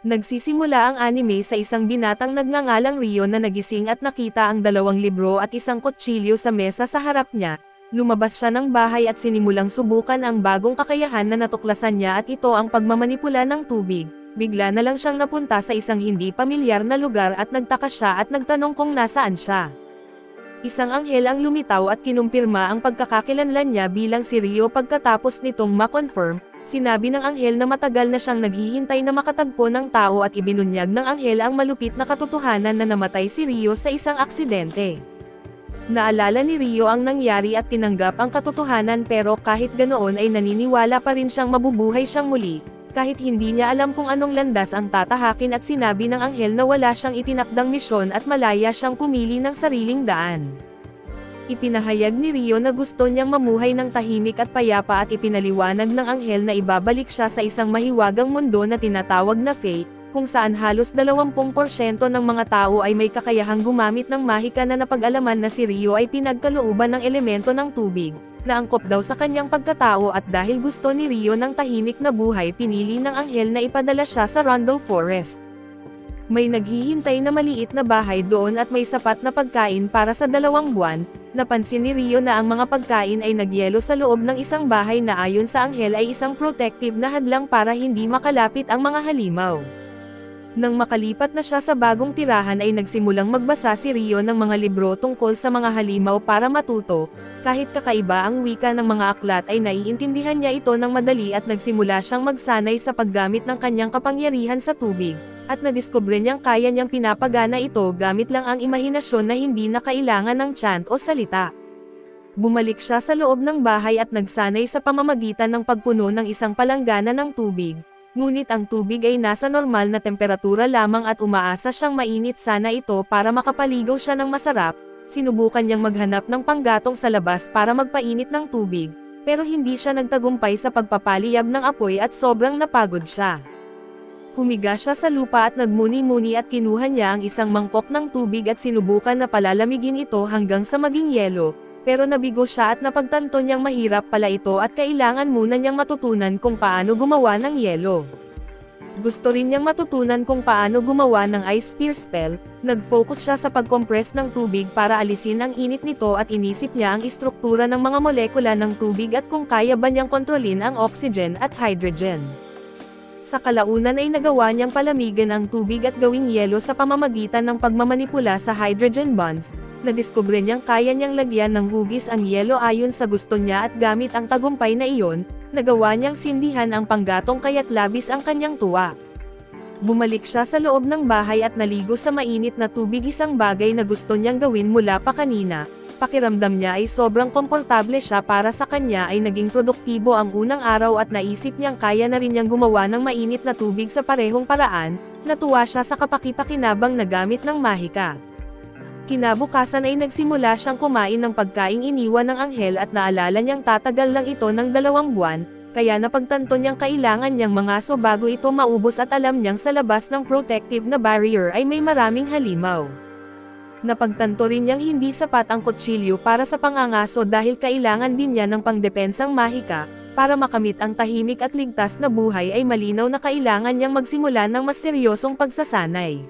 Nagsisimula ang anime sa isang binatang nagngangalang Rio na nagising at nakita ang 2 libro at isang kutsilyo sa mesa sa harap niya. Lumabas siya ng bahay at sinimulang subukan ang bagong kakayahan na natuklasan niya at ito ang pagmamanipula ng tubig. Bigla na lang siyang napunta sa isang hindi pamilyar na lugar at nagtaka siya at nagtanong kung nasaan siya. Isang anghel ang lumitaw at kinumpirma ang pagkakakilanlan niya bilang si Rio pagkatapos nitong ma-confirm. Sinabi ng anghel na matagal na siyang naghihintay na makatagpo ng tao at ibinunyag ng anghel ang malupit na katotohanan na namatay si Rio sa isang aksidente. Naalala ni Rio ang nangyari at tinanggap ang katotohanan pero kahit ganoon ay naniniwala pa rin siyang mabubuhay siyang muli, kahit hindi niya alam kung anong landas ang tatahakin at sinabi ng anghel na wala siyang itinakdang misyon at malaya siyang pumili ng sariling daan. Ipinahayag ni Rio na gusto niyang mamuhay ng tahimik at payapa at ipinaliwanag ng anghel na ibabalik siya sa isang mahiwagang mundo na tinatawag na Fae, kung saan halos 20% ng mga tao ay may kakayahang gumamit ng mahika na napag-alaman na si Rio ay pinagkalooban ng elemento ng tubig, na angkop daw sa kanyang pagkatao at dahil gusto ni Rio ng tahimik na buhay pinili ng anghel na ipadala siya sa Rondo Forest. May naghihintay na maliit na bahay doon at may sapat na pagkain para sa 2 buwan. Napansin ni Rio na ang mga pagkain ay nagyelo sa loob ng isang bahay na ayon sa anghel ay isang protective na hadlang para hindi makalapit ang mga halimaw. Nang makalipat na siya sa bagong tirahan ay nagsimulang magbasa si Rio ng mga libro tungkol sa mga halimaw para matuto. Kahit kakaiba ang wika ng mga aklat ay naiintindihan niya ito ng madali at nagsimula siyang magsanay sa paggamit ng kanyang kapangyarihan sa tubig, at nadiskubre niyang kaya niyang pinapagana ito gamit lang ang imahinasyon na hindi na kailangan ng chant o salita. Bumalik siya sa loob ng bahay at nagsanay sa pamamagitan ng pagpuno ng isang palanggana ng tubig. Ngunit ang tubig ay nasa normal na temperatura lamang at umaasa siyang mainit sana ito para makapaligaw siya ng masarap. Sinubukan niyang maghanap ng panggatong sa labas para magpainit ng tubig, pero hindi siya nagtagumpay sa pagpapaliyab ng apoy at sobrang napagod siya. Humiga siya sa lupa at nagmuni-muni at kinuha niya ang isang mangkok ng tubig at sinubukan na palalamigin ito hanggang sa maging yelo, pero nabigo siya at napagtanto niyang mahirap pala ito at kailangan muna niyang matutunan kung paano gumawa ng yelo. Gusto rin niyang matutunan kung paano gumawa ng ice spear spell. Nag-focus siya sa pag-compress ng tubig para alisin ang init nito at inisip niya ang istruktura ng mga molekula ng tubig at kung kaya ba niyang kontrolin ang oxygen at hydrogen. Sa kalaunan ay nagawa niyang palamigan ang tubig at gawing yelo sa pamamagitan ng pagmamanipula sa hydrogen bonds. Nadiskubre niyang kaya niyang lagyan ng hugis ang yelo ayon sa gusto niya at gamit ang tagumpay na iyon, nagawa niyang sindihan ang panggatong kaya't labis ang kanyang tuwa. Bumalik siya sa loob ng bahay at naligo sa mainit na tubig, isang bagay na gusto niyang gawin mula pa kanina. Pakiramdam niya ay sobrang komportable siya para sa kanya ay naging produktibo ang unang araw at naisip niyang kaya na rin niyang gumawa ng mainit na tubig sa parehong paraan. Natuwa siya sa kapaki-pakinabang na gamit ng mahika. Kinabukasan ay nagsimula siyang kumain ng pagkaing iniwan ng anghel at naalala niyang tatagal lang ito ng 2 buwan, kaya napagtanto niyang kailangan niyang mangaso bago ito maubos at alam niyang sa labas ng protective na barrier ay may maraming halimaw. Napagtanto rin niyang hindi sapat ang kutsilyo para sa pangangaso dahil kailangan din niya ng pangdepensang mahika. Para makamit ang tahimik at ligtas na buhay ay malinaw na kailangan niyang magsimula ng mas seryosong pagsasanay.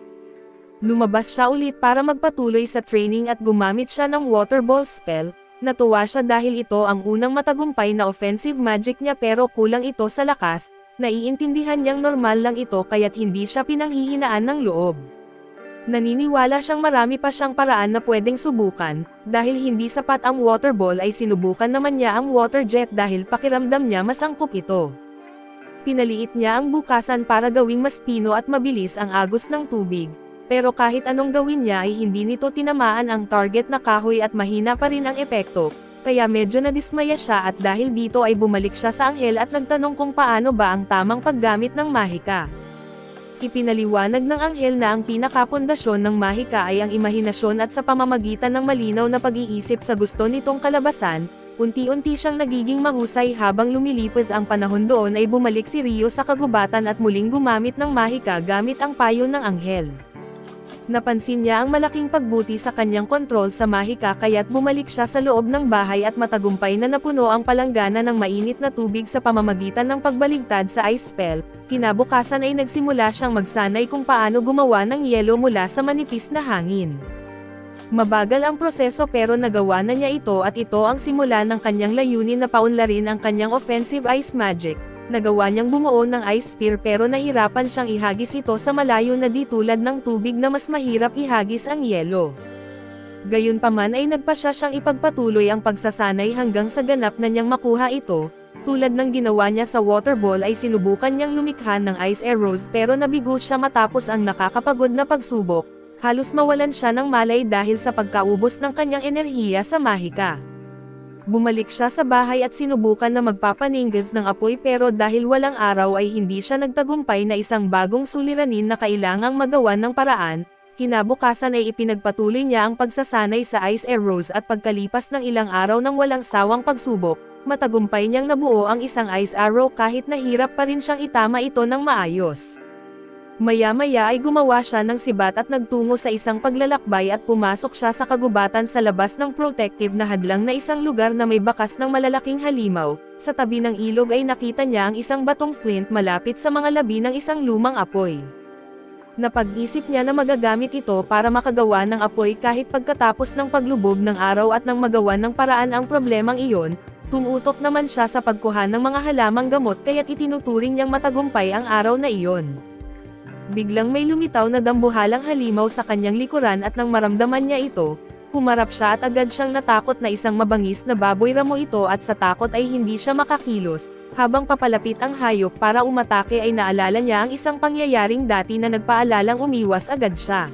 Lumabas siya ulit para magpatuloy sa training at gumamit siya ng water ball spell. Natuwa siya dahil ito ang unang matagumpay na offensive magic niya pero kulang ito sa lakas. Naiintindihan niyang normal lang ito kaya't hindi siya pinanghihinaan ng loob. Naniniwala siyang marami pa siyang paraan na pwedeng subukan. Dahil hindi sapat ang water ball ay sinubukan naman niya ang water jet dahil pakiramdam niya mas angkop ito. Pinaliit niya ang bukasan para gawing mas pino at mabilis ang agos ng tubig. Pero kahit anong gawin niya ay hindi nito tinamaan ang target na kahoy at mahina pa rin ang epekto, kaya medyo nadismaya siya at dahil dito ay bumalik siya sa anghel at nagtanong kung paano ba ang tamang paggamit ng mahika. Ipinaliwanag ng anghel na ang pinakapundasyon ng mahika ay ang imahinasyon at sa pamamagitan ng malinaw na pag-iisip sa gusto nitong kalabasan, unti-unti siyang nagiging mahusay habang lumilipas ang panahon doon ay bumalik si Rio sa kagubatan at muling gumamit ng mahika gamit ang payo ng anghel. Napansin niya ang malaking pagbuti sa kanyang kontrol sa mahika kaya't bumalik siya sa loob ng bahay at matagumpay na napuno ang palanggana ng mainit na tubig sa pamamagitan ng pagbaligtad sa ice spell. Kinabukasan ay nagsimula siyang magsanay kung paano gumawa ng yelo mula sa manipis na hangin. Mabagal ang proseso pero nagawa na niya ito at ito ang simula ng kanyang layunin na paunlarin ang kanyang offensive ice magic. Nagawa niyang bumuo ng ice spear pero nahirapan siyang ihagis ito sa malayo na di tulad ng tubig na mas mahirap ihagis ang yelo. Gayunpaman ay nagpasya siyang ipagpatuloy ang pagsasanay hanggang sa ganap na niyang makuha ito. Tulad ng ginawa niya sa water ball ay sinubukan niyang lumikha ng ice arrows pero nabigo siya matapos ang nakakapagod na pagsubok. Halos mawalan siya ng malay dahil sa pagkaubos ng kanyang enerhiya sa mahika. Bumalik siya sa bahay at sinubukan na magpapaninggas ng apoy pero dahil walang araw ay hindi siya nagtagumpay na isang bagong suliranin na kailangang magawan ng paraan. Kinabukasan ay ipinagpatuloy niya ang pagsasanay sa ice arrows at pagkalipas ng ilang araw ng walang sawang pagsubok, matagumpay niyang nabuo ang isang ice arrow kahit nahirap pa rin siyang itama ito ng maayos. Maya-maya ay gumawa siya ng sibat at nagtungo sa isang paglalakbay at pumasok siya sa kagubatan sa labas ng protective na hadlang na isang lugar na may bakas ng malalaking halimaw. Sa tabi ng ilog ay nakita niya ang isang batong flint malapit sa mga labi ng isang lumang apoy. Napag-isip niya na magagamit ito para makagawa ng apoy kahit pagkatapos ng paglubog ng araw at nang magawa ng paraan ang problemang iyon. Tumutok naman siya sa pagkuha ng mga halamang gamot kaya't itinuturing niyang matagumpay ang araw na iyon. Biglang may lumitaw na dambuhalang halimaw sa kanyang likuran at nang maramdaman niya ito, humarap siya at agad siyang natakot na isang mabangis na baboy ramo ito at sa takot ay hindi siya makakilos. Habang papalapit ang hayop para umatake ay naalala niya ang isang pangyayaring dati na nagpaalalang umiwas agad siya.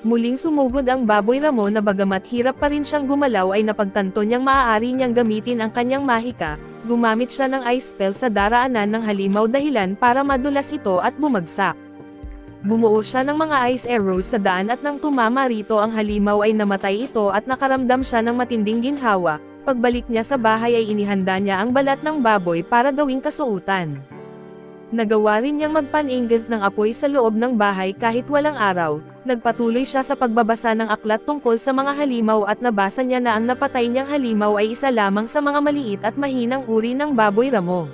Muling sumugod ang baboy ramo na bagamat hirap pa rin siyang gumalaw ay napagtanto niyang maaari niyang gamitin ang kanyang mahika. Gumamit siya ng ice spell sa daraanan ng halimaw dahilan para madulas ito at bumagsak. Bumuo siya ng mga ice arrows sa daan at nang tumama rito ang halimaw ay namatay ito at nakaramdam siya ng matinding ginhawa. Pagbalik niya sa bahay ay inihanda niya ang balat ng baboy para gawing kasuotan. Nagawa rin niyang magpaninggas ng apoy sa loob ng bahay kahit walang araw. Nagpatuloy siya sa pagbabasa ng aklat tungkol sa mga halimaw at nabasa niya na ang napatay niyang halimaw ay isa lamang sa mga maliit at mahinang uri ng baboy ramo.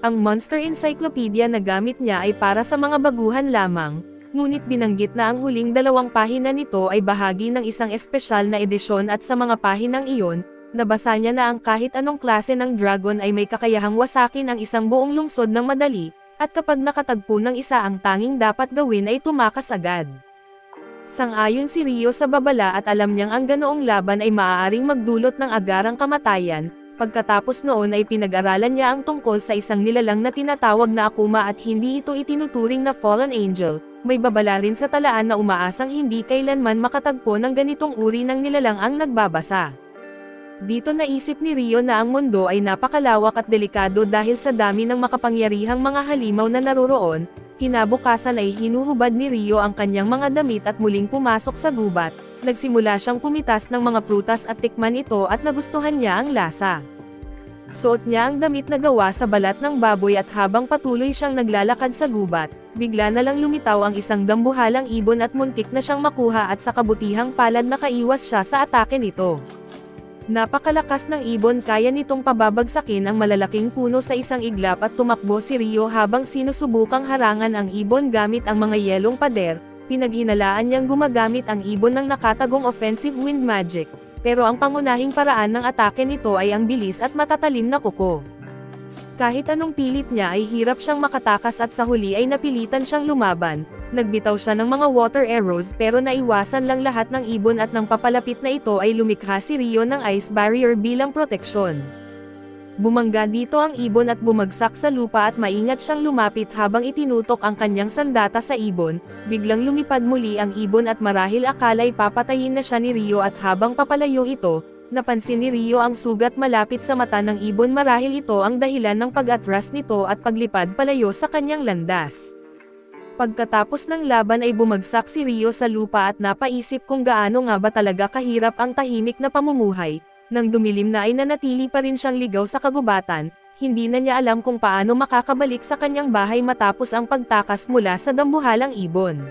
Ang Monster Encyclopedia na gamit niya ay para sa mga baguhan lamang, ngunit binanggit na ang huling 2 pahina nito ay bahagi ng isang espesyal na edisyon at sa mga pahinang iyon, nabasa niya na ang kahit anong klase ng dragon ay may kakayahang wasakin ang isang buong lungsod ng madali, at kapag nakatagpo ng isa ang tanging dapat gawin ay tumakas agad. Sang-ayon si Rio sa babala at alam niyang ang ganoong laban ay maaaring magdulot ng agarang kamatayan. Pagkatapos noon ay pinag-aralan niya ang tungkol sa isang nilalang na tinatawag na Akuma at hindi ito itinuturing na fallen angel. May babala rin sa talaan na umaasang hindi kailanman makatagpo ng ganitong uri ng nilalang ang nagbabasa. Dito naisip ni Rio na ang mundo ay napakalawak at delikado dahil sa dami ng makapangyarihang mga halimaw na naroroon. Kinabukasan ay hinuhubad ni Rio ang kanyang mga damit at muling pumasok sa gubat. Nagsimula siyang pumitas ng mga prutas at tikman ito at nagustuhan niya ang lasa. Suot niya ang damit na gawa sa balat ng baboy at habang patuloy siyang naglalakad sa gubat, bigla na lang lumitaw ang isang dambuhalang ibon at muntik na siyang makuha at sa kabutihang palad nakaiwas siya sa atake nito. Napakalakas ng ibon kaya nitong pababagsakin ang malalaking puno sa isang iglap at tumakbo si Rio habang sinusubukang harangan ang ibon gamit ang mga yelong pader. Pinaghinalaan niyang gumagamit ang ibon ng nakatagong offensive wind magic, pero ang pangunahing paraan ng atake nito ay ang bilis at matatalim na kuko. Kahit anong pilit niya ay hirap siyang makatakas at sa huli ay napilitan siyang lumaban. Nagbitaw siya ng mga water arrows pero naiwasan lang lahat ng ibon at nang papalapit na ito ay lumikha si Rio ng ice barrier bilang proteksyon. Bumangga dito ang ibon at bumagsak sa lupa at maingat siyang lumapit habang itinutok ang kanyang sandata sa ibon. Biglang lumipad muli ang ibon at marahil akala'y papatayin na siya ni Rio at habang papalayo ito, napansin ni Rio ang sugat malapit sa mata ng ibon marahil ito ang dahilan ng pag-atras nito at paglipad palayo sa kanyang landas. Pagkatapos ng laban ay bumagsak si Rio sa lupa at napaisip kung gaano nga ba talaga kahirap ang tahimik na pamumuhay. Nang dumilim na ay nanatili pa rin siyang ligaw sa kagubatan, hindi na niya alam kung paano makakabalik sa kanyang bahay matapos ang pagtakas mula sa dambuhalang ibon.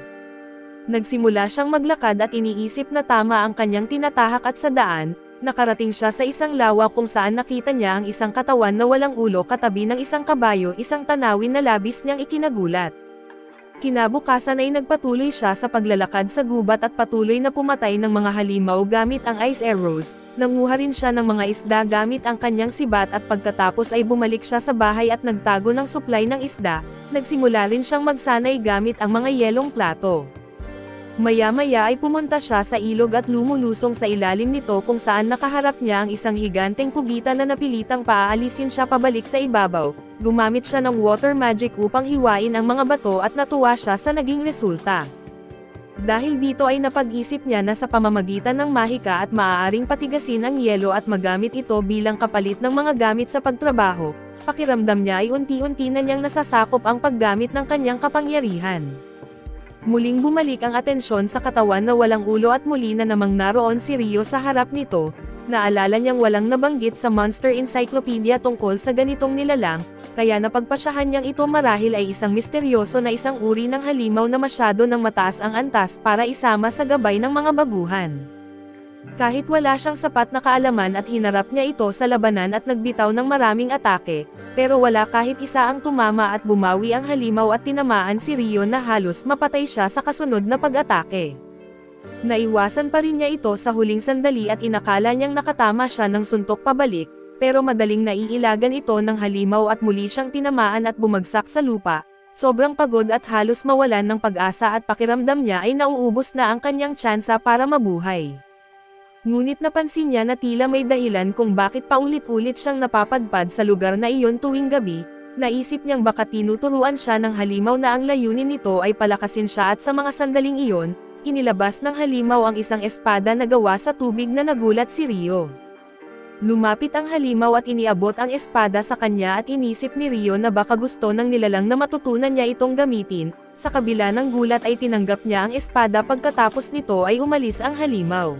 Nagsimula siyang maglakad at iniisip na tama ang kanyang tinatahak at sa daan, nakarating siya sa isang lawa kung saan nakita niya ang isang katawan na walang ulo katabi ng isang kabayo, isang tanawin na labis niyang ikinagulat. Kinabukasan ay nagpatuloy siya sa paglalakad sa gubat at patuloy na pumatay ng mga halimaw gamit ang ice arrows, nanguha rin siya ng mga isda gamit ang kanyang sibat at pagkatapos ay bumalik siya sa bahay at nagtago ng supply ng isda, nagsimula rin siyang magsanay gamit ang mga yelong plato. Maya-maya ay pumunta siya sa ilog at lumulusong sa ilalim nito kung saan nakaharap niya ang isang higanteng pugitan na napilitang paaalisin siya pabalik sa ibabaw. Gumamit siya ng water magic upang hiwain ang mga bato at natuwa siya sa naging resulta. Dahil dito ay napag-isip niya na sa pamamagitan ng mahika at maaaring patigasin ang yelo at magamit ito bilang kapalit ng mga gamit sa pagtrabaho, pakiramdam niya ay unti-unti na niyang nasasakop ang paggamit ng kanyang kapangyarihan. Muling bumalik ang atensyon sa katawan na walang ulo at muli na namang naroon si Rio sa harap nito. Naalala niyang walang nabanggit sa Monster Encyclopedia tungkol sa ganitong nilalang, kaya napagpasyahan niyang ito marahil ay isang misteryoso na isang uri ng halimaw na masyado ng mataas ang antas para isama sa gabay ng mga baguhan. Kahit wala siyang sapat na kaalaman at hinarap niya ito sa labanan at nagbitaw ng maraming atake, pero wala kahit isa ang tumama at bumawi ang halimaw at tinamaan si Rio na halos mapatay siya sa kasunod na pag-atake. Naiwasan pa rin niya ito sa huling sandali at inakala niyang nakatama siya ng suntok pabalik, pero madaling naiilagan ito ng halimaw at muli siyang tinamaan at bumagsak sa lupa. Sobrang pagod at halos mawalan ng pag-asa at pakiramdam niya ay nauubos na ang kanyang tsansa para mabuhay. Ngunit napansin niya na tila may dahilan kung bakit paulit-ulit siyang napapadpad sa lugar na iyon tuwing gabi. Naisip niyang baka tinuturuan siya ng halimaw na ang layunin nito ay palakasin siya at sa mga sandaling iyon, inilabas ng halimaw ang isang espada na gawa sa tubig na nagulat si Rio. Lumapit ang halimaw at iniabot ang espada sa kanya at inisip ni Rio na baka gusto ng nilalang na matutunan niya itong gamitin. Sa kabila ng gulat ay tinanggap niya ang espada pagkatapos nito ay umalis ang halimaw.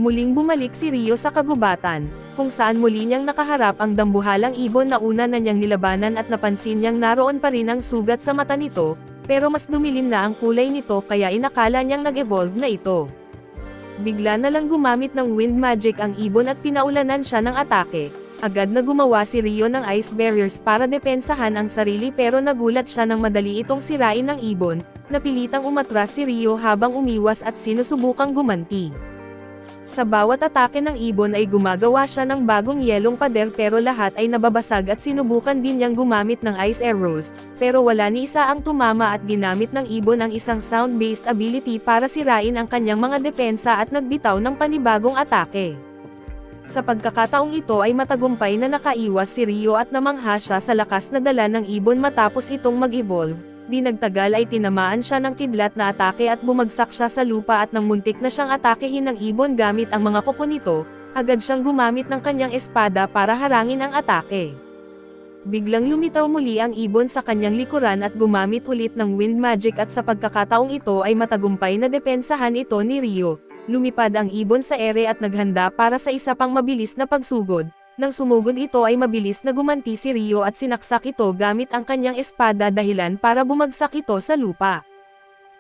Muling bumalik si Rio sa kagubatan, kung saan muli niyang nakaharap ang dambuhalang ibon na una na niyang nilabanan at napansin niyang naroon pa rin ang sugat sa mata nito, pero mas dumilim na ang kulay nito kaya inakala niyang nag-evolve na ito. Bigla na lang gumamit ng wind magic ang ibon at pinaulanan siya ng atake. Agad na gumawa si Rio ng ice barriers para depensahan ang sarili pero nagulat siya nang madali itong sirain ng ibon, napilitang umatras si Rio habang umiwas at sinusubukang gumanti. Sa bawat atake ng ibon ay gumagawa siya ng bagong yelong pader pero lahat ay nababasag at sinubukan din niyang gumamit ng ice arrows, pero wala ni isa ang tumama at ginamit ng ibon ang isang sound-based ability para sirain ang kanyang mga depensa at nagbitaw ng panibagong atake. Sa pagkakataong ito ay matagumpay na nakaiwas si Rio at namangha siya sa lakas na dala ng ibon matapos itong mag-evolve. Di nagtagal ay tinamaan siya ng kidlat na atake at bumagsak siya sa lupa at nang muntik na siyang atakehin ng ibon gamit ang mga kuko nito, agad siyang gumamit ng kanyang espada para harangin ang atake. Biglang lumitaw muli ang ibon sa kanyang likuran at gumamit ulit ng wind magic at sa pagkakataong ito ay matagumpay na depensahan ito ni Rio. Lumipad ang ibon sa ere at naghanda para sa isa pang mabilis na pagsugod. Nang sumugod ito ay mabilis na gumanti si Rio at sinaksak ito gamit ang kanyang espada dahilan para bumagsak ito sa lupa.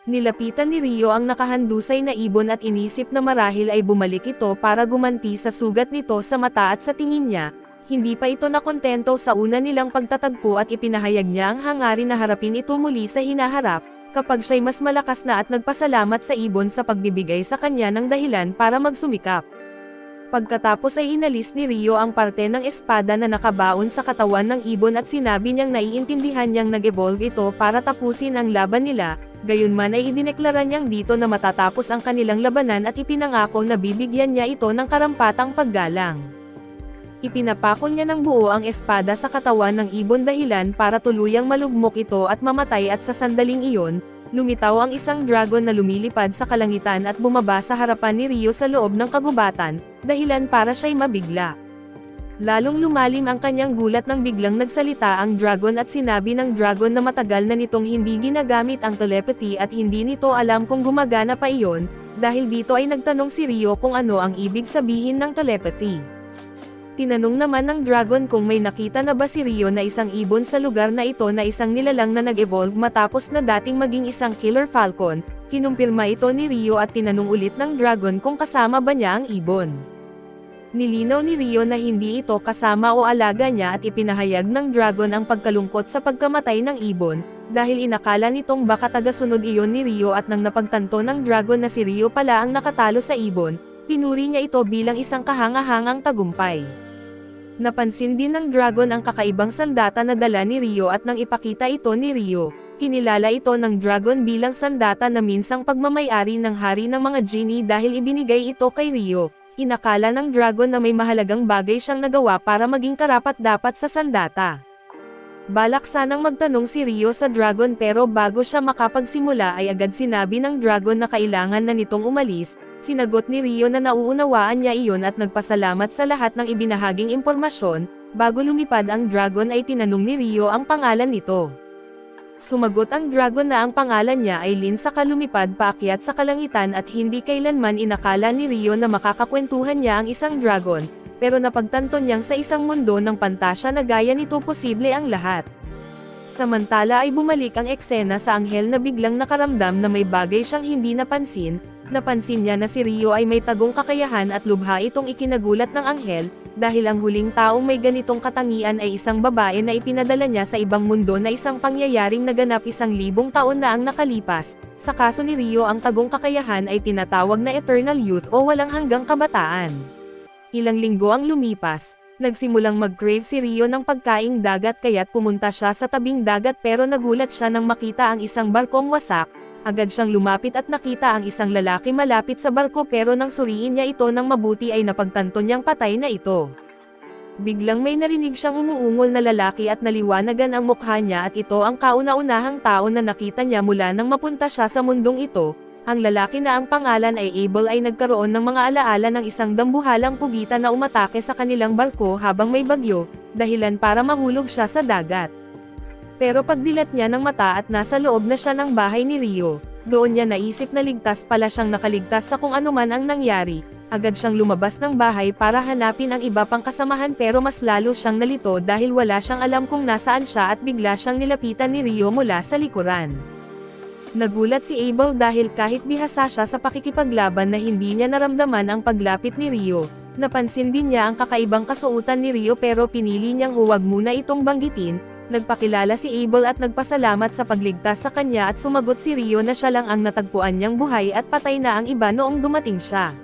Nilapitan ni Rio ang nakahandusay na ibon at inisip na marahil ay bumalik ito para gumanti sa sugat nito sa mata at sa tingin niya, hindi pa ito nakontento sa una nilang pagtatagpo at ipinahayag niya ang hangarin na harapin ito muli sa hinaharap, kapag siya'y mas malakas na at nagpasalamat sa ibon sa pagbibigay sa kanya ng dahilan para magsumikap. Pagkatapos ay inalis ni Rio ang parte ng espada na nakabaon sa katawan ng ibon at sinabi niyang naiintindihan niyang nag-evolve ito para tapusin ang laban nila, gayunman ay idineklara niyang dito na matatapos ang kanilang labanan at ipinangako na bibigyan niya ito ng karampatang paggalang. Ipinapako niya ng buo ang espada sa katawan ng ibon dahilan para tuluyang malugmok ito at mamatay at sa sandaling iyon, lumitaw ang isang dragon na lumilipad sa kalangitan at bumaba sa harapan ni Rio sa loob ng kagubatan, dahilan para siya'y mabigla. Lalong lumalim ang kanyang gulat nang biglang nagsalita ang dragon at sinabi ng dragon na matagal na nitong hindi ginagamit ang telepathy at hindi nito alam kung gumagana pa iyon, dahil dito ay nagtanong si Rio kung ano ang ibig sabihin ng telepathy. Tinanong naman ng dragon kung may nakita na ba si Rio na isang ibon sa lugar na ito na isang nilalang na nag-evolve matapos na dating maging isang killer falcon, Kinumpirma ito ni Rio at tinanong ulit ng dragon kung kasama ba niya ang ibon. Nilinaw ni Rio na hindi ito kasama o alaga niya at ipinahayag ng dragon ang pagkalungkot sa pagkamatay ng ibon, dahil inakala nitong baka tagasunod iyon ni Rio at nang napagtanto ng dragon na si Rio pala ang nakatalo sa ibon, pinuri niya ito bilang isang kahanga-hangang tagumpay. Napansin din ng dragon ang kakaibang sandata na dala ni Rio at nang ipakita ito ni Rio, kinilala ito ng dragon bilang sandata na minsang pagmamayari ng hari ng mga genie dahil ibinigay ito kay Rio. Inakala ng dragon na may mahalagang bagay siyang nagawa para maging karapat-dapat sa sandata. Balak sanang magtanong si Rio sa dragon pero bago siya makapagsimula ay agad sinabi ng dragon na kailangan na nitong umalis. Sinagot ni Rio na nauunawaan niya iyon at nagpasalamat sa lahat ng ibinahaging impormasyon. Bago lumipad ang dragon ay tinanong ni Rio ang pangalan nito. Sumagot ang dragon na ang pangalan niya ay Lin saka lumipad paakyat sa kalangitan at hindi kailanman inakala ni Rio na makakakwentuhan niya ang isang dragon, pero napagtanto niyang sa isang mundo ng pantasya na gaya nito posible ang lahat. Samantala ay bumalik ang eksena sa anghel na biglang nakaramdam na may bagay siyang hindi napansin. Napansin niya na si Rio ay may tagong kakayahan at lubha itong ikinagulat ng anghel, dahil ang huling taong may ganitong katangian ay isang babae na ipinadala niya sa ibang mundo na isang pangyayaring naganap 1,000 taon na ang nakalipas. Sa kaso ni Rio ang tagong kakayahan ay tinatawag na eternal youth o walang hanggang kabataan. Ilang linggo ang lumipas, nagsimulang mag-crave si Rio ng pagkaing dagat kaya't pumunta siya sa tabing dagat pero nagulat siya nang makita ang isang barkong wasak. Agad siyang lumapit at nakita ang isang lalaki malapit sa barko pero nang suriin niya ito ng mabuti ay napagtanto niyang patay na ito. Biglang may narinig siyang umuungol na lalaki at naliwanagan ang mukha niya at ito ang kauna-unahang tao na nakita niya mula nang mapunta siya sa mundong ito. Ang lalaki na ang pangalan ay Abel ay nagkaroon ng mga alaala ng isang dambuhalang pugitan na umatake sa kanilang barko habang may bagyo, dahilan para mahulog siya sa dagat. Pero pagdilat niya ng mata at nasa loob na siya ng bahay ni Rio, doon niya naisip na ligtas pala siyang nakaligtas sa kung anuman ang nangyari. Agad siyang lumabas ng bahay para hanapin ang iba pang kasamahan pero mas lalo siyang nalito dahil wala siyang alam kung nasaan siya at bigla siyang nilapitan ni Rio mula sa likuran. Nagulat si Abel dahil kahit bihasa siya sa pakikipaglaban na hindi niya naramdaman ang paglapit ni Rio. Napansin din niya ang kakaibang kasuotan ni Rio pero pinili niyang huwag muna itong banggitin. Nagpakilala si Abel at nagpasalamat sa pagligtas sa kanya at sumagot si Rio na siya lang ang natagpuan niyang buhay at patay na ang iba noong dumating siya.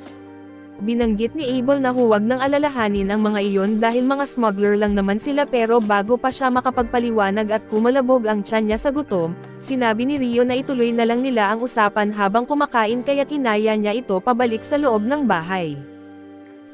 Binanggit ni Abel na huwag nang alalahanin ang mga iyon dahil mga smuggler lang naman sila pero bago pa siya makapagpaliwanag at kumalabog ang tiyan niya sa gutom, sinabi ni Rio na ituloy na lang nila ang usapan habang kumakain kaya't inaya niya ito pabalik sa loob ng bahay.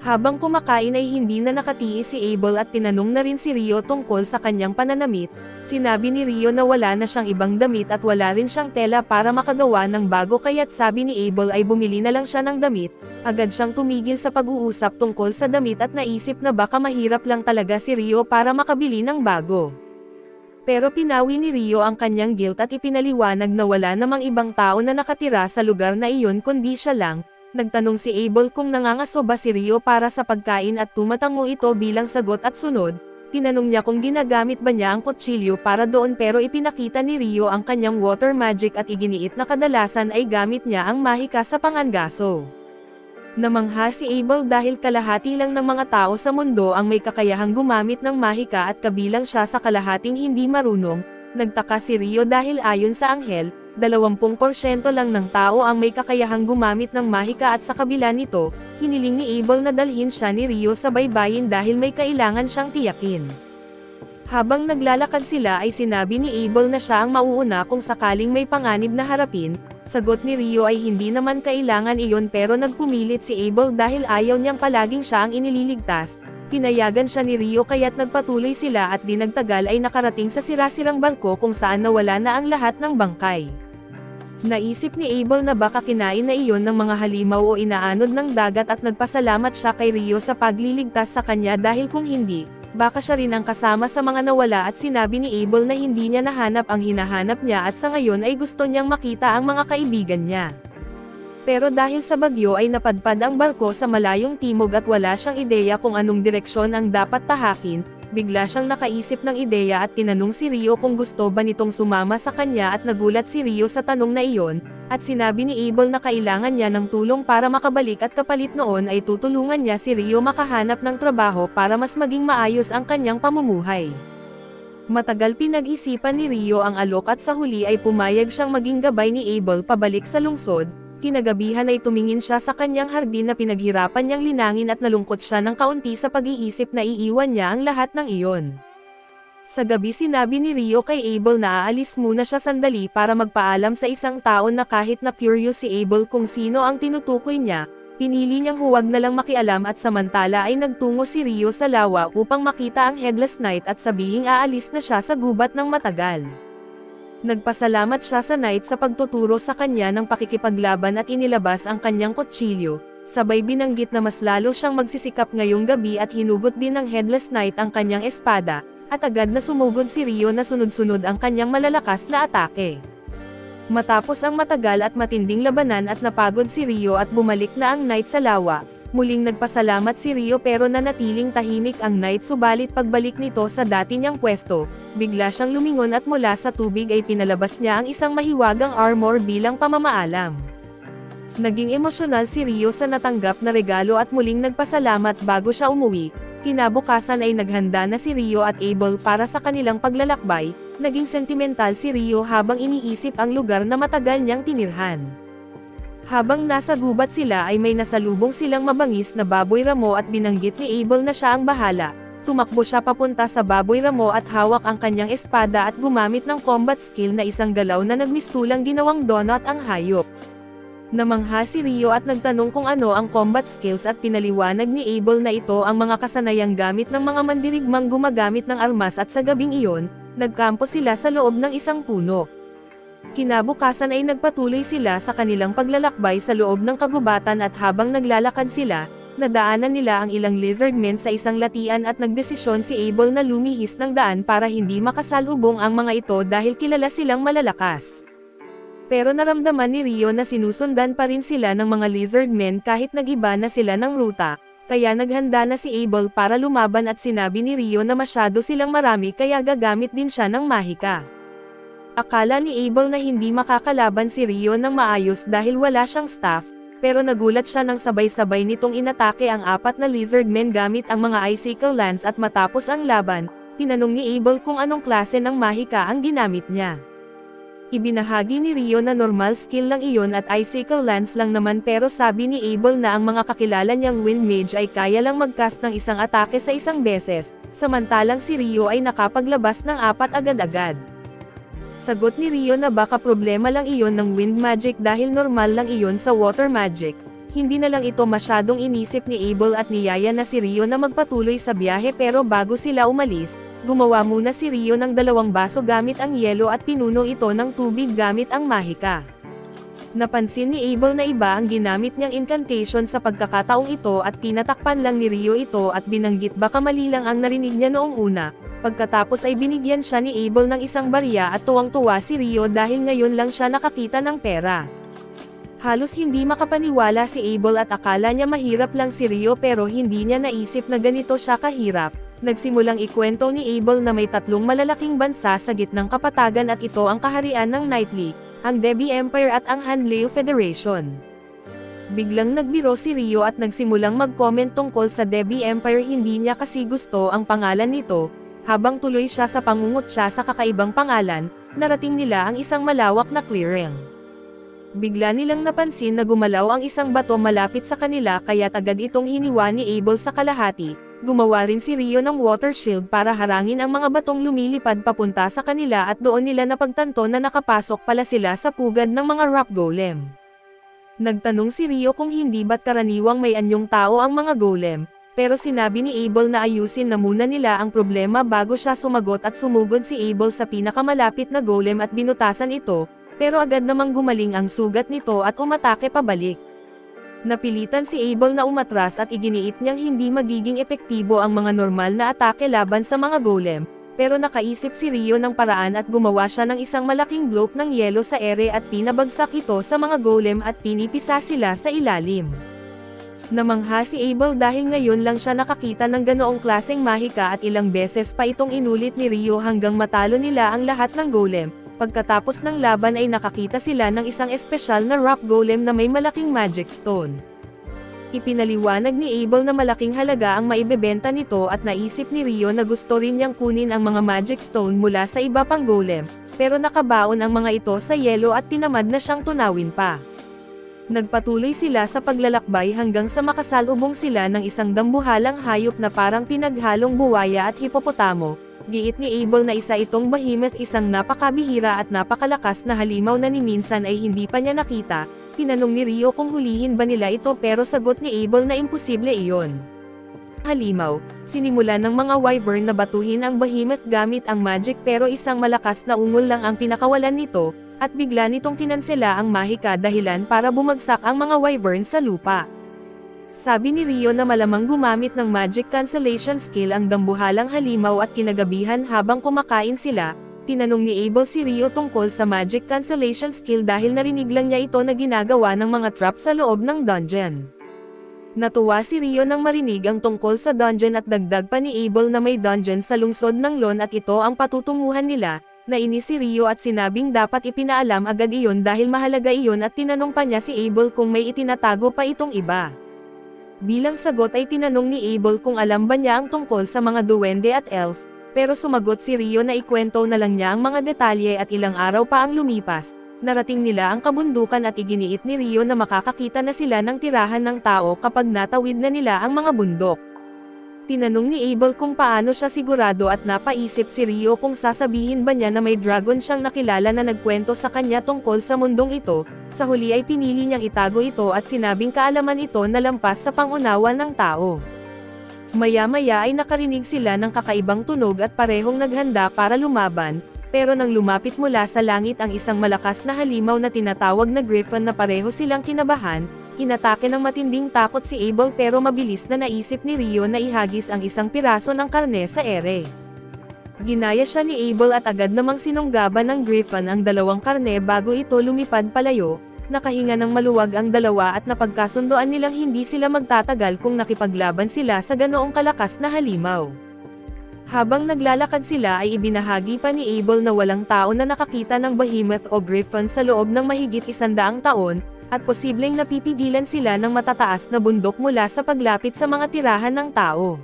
Habang kumakain ay hindi na nakatiis si Abel at tinanong na rin si Rio tungkol sa kanyang pananamit. Sinabi ni Rio na wala na siyang ibang damit at wala rin siyang tela para makagawa ng bago kaya't sabi ni Abel ay bumili na lang siya ng damit. Agad siyang tumigil sa pag-uusap tungkol sa damit at naisip na baka mahirap lang talaga si Rio para makabili ng bago. Pero pinawi ni Rio ang kanyang guilt at ipinaliwanag na wala namang ibang tao na nakatira sa lugar na iyon kundi siya lang. Nagtanong si Abel kung nangangaso ba si Rio para sa pagkain at tumatango ito bilang sagot at sunod. Tinanong niya kung ginagamit ba niya ang kutsilyo para doon pero ipinakita ni Rio ang kanyang water magic at iginiit na kadalasan ay gamit niya ang mahika sa pangangaso. Namangha si Abel dahil kalahati lang ng mga tao sa mundo ang may kakayahang gumamit ng mahika at kabilang siya sa kalahating hindi marunong. Nagtaka si Rio dahil ayon sa anghel, 20% lang ng tao ang may kakayahang gumamit ng mahika at sa kabila nito, hiniling ni Abel na dalhin siya ni Rio sa baybayin dahil may kailangan siyang tiyakin. Habang naglalakad sila ay sinabi ni Abel na siya ang mauuna kung sakaling may panganib na harapin. Sagot ni Rio ay hindi naman kailangan iyon pero nagpumilit si Abel dahil ayaw niyang palaging siya ang inililigtas. Pinayagan siya ni Rio kaya't nagpatuloy sila at di nagtagal ay nakarating sa sirasirang barko kung saan nawala na ang lahat ng bangkay. Naisip ni Abel na baka kinain na iyon ng mga halimaw o inaanod ng dagat at nagpasalamat siya kay Rio sa pagliligtas sa kanya dahil kung hindi, baka siya rin ang kasama sa mga nawala at sinabi ni Abel na hindi niya nahanap ang hinahanap niya at sa ngayon ay gusto niyang makita ang mga kaibigan niya. Pero dahil sa bagyo ay napadpad ang barko sa malayong timog at wala siyang ideya kung anong direksyon ang dapat tahakin, bigla siyang nakaisip ng ideya at tinanong si Rio kung gusto ba nitong sumama sa kanya at nagulat si Rio sa tanong na iyon. at sinabi ni Abel na kailangan niya ng tulong para makabalik at kapalit noon ay tutulungan niya si Rio makahanap ng trabaho para mas maging maayos ang kanyang pamumuhay. Matagal pinag-isipan ni Rio ang alok at sa huli ay pumayag siyang maging gabay ni Abel pabalik sa lungsod. Kinagabihan ay tumingin siya sa kanyang hardin na pinaghirapan niyang linangin at nalungkot siya ng kaunti sa pag-iisip na iiwan niya ang lahat ng iyon. Sa gabi sinabi ni Rio kay Abel na aalis muna siya sandali para magpaalam sa isang tao na kahit na curious si Abel kung sino ang tinutukoy niya, pinili niyang huwag na lang makialam at samantala ay nagtungo si Rio sa lawa upang makita ang Headless Knight at sabihing aalis na siya sa gubat ng matagal. Nagpasalamat siya sa Knight sa pagtuturo sa kanya ng pakikipaglaban at inilabas ang kanyang kutsilyo, sabay binanggit na mas lalo siyang magsisikap ngayong gabi at hinugot din ng Headless Knight ang kanyang espada, at agad na sumugod si Rio na sunod-sunod ang kanyang malalakas na atake. Matapos ang matagal at matinding labanan at napagod si Rio at bumalik na ang Knight sa lawa, muling nagpasalamat si Rio pero nanatiling tahimik ang Knight subalit pagbalik nito sa dati niyang pwesto, bigla siyang lumingon at mula sa tubig ay pinalabas niya ang isang mahiwagang armor bilang pamamaalam. Naging emosyonal si Rio sa natanggap na regalo at muling nagpasalamat bago siya umuwi. Kinabukasan ay naghanda na si Rio at Abel para sa kanilang paglalakbay, naging sentimental si Rio habang iniisip ang lugar na matagal niyang tinirhan. Habang nasa gubat sila ay may nasalubong silang mabangis na baboy ramo at binanggit ni Abel na siya ang bahala. Tumakbo siya papunta sa baboy ramo at hawak ang kanyang espada at gumamit ng combat skill na isang galaw na nagmistulang ginawang donut ang hayop. Namangha si Rio at nagtanong kung ano ang combat skills at pinaliwanag ni Abel na ito ang mga kasanayang gamit ng mga mandirigmang gumagamit ng armas at sa gabing iyon, nagkampo sila sa loob ng isang puno. Kinabukasan ay nagpatuloy sila sa kanilang paglalakbay sa loob ng kagubatan at habang naglalakad sila, nadaanan nila ang ilang lizardmen sa isang latian at nagdesisyon si Abel na lumihis ng daan para hindi makasalubong ang mga ito dahil kilala silang malalakas. Pero naramdaman ni Rio na sinusundan pa rin sila ng mga lizardmen kahit nagiba na sila ng ruta, kaya naghanda na si Abel para lumaban at sinabi ni Rio na masyado silang marami kaya gagamit din siya ng mahika. Akala ni Abel na hindi makakalaban si Rio ng maayos dahil wala siyang staff, pero nagulat siya nang sabay-sabay nitong inatake ang 4 na lizardmen gamit ang mga icicle lance at matapos ang laban, tinanong ni Abel kung anong klase ng mahika ang ginamit niya. Ibinahagi ni Rio na normal skill lang iyon at icicle lance lang naman pero sabi ni Abel na ang mga kakilala niyang wind mage ay kaya lang mag-cast ng isang atake sa isang beses, samantalang si Rio ay nakapaglabas ng 4 agad-agad. Sagot ni Rio na baka problema lang iyon ng wind magic dahil normal lang iyon sa water magic. Hindi na lang ito masyadong inisip ni Abel at niyaya na si Rio na magpatuloy sa biyahe pero bago sila umalis, gumawa muna si Rio ng 2 baso gamit ang yelo at pinuno ito ng tubig gamit ang mahika. Napansin ni Abel na iba ang ginamit niyang incantation sa pagkakataong ito at tinatakpan lang ni Rio ito at binanggit baka mali lang ang narinig niya noong una. Pagkatapos ay binigyan siya ni Abel ng isang barya at tuwang-tuwa si Rio dahil ngayon lang siya nakakita ng pera. Halos hindi makapaniwala si Abel at akala niya mahirap lang si Rio pero hindi niya naisip na ganito siya kahirap. Nagsimulang ikwento ni Abel na may 3 malalaking bansa sa gitnang kapatagan at ito ang kaharian ng Knightly, ang Debi Empire at ang Hanleo Federation. Biglang nagbiro si Rio at nagsimulang mag-comment tungkol sa Debi Empire, hindi niya kasi gusto ang pangalan nito. Habang tuloy siya sa pangungutya sa kakaibang pangalan, narating nila ang isang malawak na clearing. Bigla nilang napansin na gumalaw ang isang bato malapit sa kanila kaya't agad itong hiniwa ni Abel sa kalahati. Gumawa rin si Rio ng water shield para harangin ang mga batong lumilipad papunta sa kanila at doon nila napagtanto na nakapasok pala sila sa pugad ng mga rock golem. Nagtanong si Rio kung hindi ba't karaniwang may anyong tao ang mga golem, pero sinabi ni Abel na ayusin na muna nila ang problema bago siya sumagot at sumugod si Abel sa pinakamalapit na golem at binutasan ito, pero agad namang gumaling ang sugat nito at umatake pabalik. Napilitan si Abel na umatras at iginiit niyang hindi magiging epektibo ang mga normal na atake laban sa mga golem, pero nakaisip si Rio ng paraan at gumawa siya ng isang malaking block ng yelo sa ere at pinabagsak ito sa mga golem at pinipisa sila sa ilalim. Namangha si Abel dahil ngayon lang siya nakakita ng ganoong klaseng mahika at ilang beses pa itong inulit ni Rio hanggang matalo nila ang lahat ng golem. Pagkatapos ng laban ay nakakita sila ng isang espesyal na rock golem na may malaking magic stone. Ipinaliwanag ni Abel na malaking halaga ang maibebenta nito at naisip ni Rio na gusto rin niyang kunin ang mga magic stone mula sa iba pang golem, pero nakabaon ang mga ito sa yelo at tinamad na siyang tunawin pa. Nagpatuloy sila sa paglalakbay hanggang sa makasalubong sila ng isang dambuhalang hayop na parang pinaghalong buwaya at hipopotamo. Giit ni Abel na isa itong behemoth, isang napakabihira at napakalakas na halimaw na ni minsan ay hindi pa niya nakita. Tinanong ni Rio kung hulihin ba nila ito pero sagot ni Abel na imposible iyon. Halimaw, sinimula ng mga wyvern na batuhin ang behemoth gamit ang magic pero isang malakas na ungol lang ang pinakawalan nito, at bigla nitong kinansela ang mahika dahilan para bumagsak ang mga wyvern sa lupa. Sabi ni Rio na malamang gumamit ng magic cancellation skill ang dambuhalang halimaw at kinagabihan habang kumakain sila. Tinanong ni Abel si Rio tungkol sa magic cancellation skill dahil narinig lang niya ito na ginagawa ng mga trap sa loob ng dungeon. Natuwa si Rio nang marinig ang tungkol sa dungeon at dagdag pa ni Abel na may dungeon sa lungsod ng Lon at ito ang patutunguhan nila. Nainis si Rio at sinabing dapat ipinaalam agad iyon dahil mahalaga iyon at tinanong pa niya si Abel kung may itinatago pa itong iba. Bilang sagot ay tinanong ni Abel kung alam ba niya ang tungkol sa mga duwende at elf. Pero sumagot si Rio na ikwento na lang niya ang mga detalye at ilang araw pa ang lumipas, narating nila ang kabundukan at iginiit ni Rio na makakakita na sila ng tirahan ng tao kapag natawid na nila ang mga bundok. Tinanong ni Abel kung paano siya sigurado at napaisip si Rio kung sasabihin ba niya na may dragon siyang nakilala na nagkwento sa kanya tungkol sa mundong ito. Sa huli ay pinili niyang itago ito at sinabing kaalaman ito na lampas sa pangunawa ng tao. Maya-maya ay nakarinig sila ng kakaibang tunog at parehong naghanda para lumaban, pero nang lumapit mula sa langit ang isang malakas na halimaw na tinatawag na griffon na pareho silang kinabahan, inatake ng matinding takot si Abel pero mabilis na naisip ni Rio na ihagis ang isang piraso ng karne sa ere. Ginaya siya ni Abel at agad namang sinunggaban ng griffon ang dalawang karne bago ito lumipad palayo. Nakahinga ng maluwag ang dalawa at napagkasundoan nilang hindi sila magtatagal kung nakipaglaban sila sa ganoong kalakas na halimaw. Habang naglalakad sila ay ibinahagi pa ni Abel na walang tao na nakakita ng behemoth o griffon sa loob ng mahigit 100 taon, at posibleng napipigilan sila ng matataas na bundok mula sa paglapit sa mga tirahan ng tao.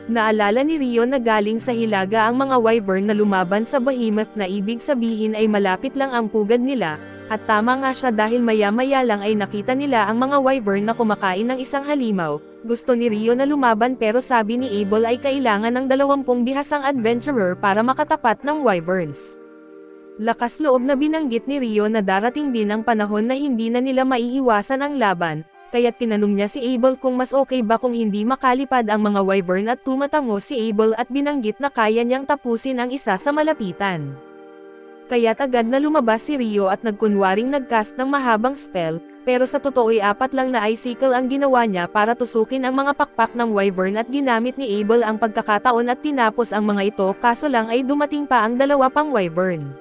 Naalala ni Rio na galing sa hilaga ang mga wyvern na lumaban sa behemoth na ibig sabihin ay malapit lang ang pugad nila. At tama nga siya dahil maya-maya lang ay nakita nila ang mga wyvern na kumakain ng isang halimaw. Gusto ni Rio na lumaban pero sabi ni Abel ay kailangan ng 20 bihasang adventurer para makatapat ng wyverns. Lakas loob na binanggit ni Rio na darating din ang panahon na hindi na nila maiiwasan ang laban, kaya't tinanong niya si Abel kung mas okay ba kung hindi makalipad ang mga wyvern at tumatango si Abel at binanggit na kaya niyang tapusin ang isa sa malapitan. Kaya't agad na lumabas si Rio at nagkunwaring nagcast ng mahabang spell, pero sa totoo ay 4 lang na icicle ang ginawa niya para tusukin ang mga pakpak ng wyvern at ginamit ni Abel ang pagkakataon at tinapos ang mga ito kaso lang ay dumating pa ang 2 pang wyvern.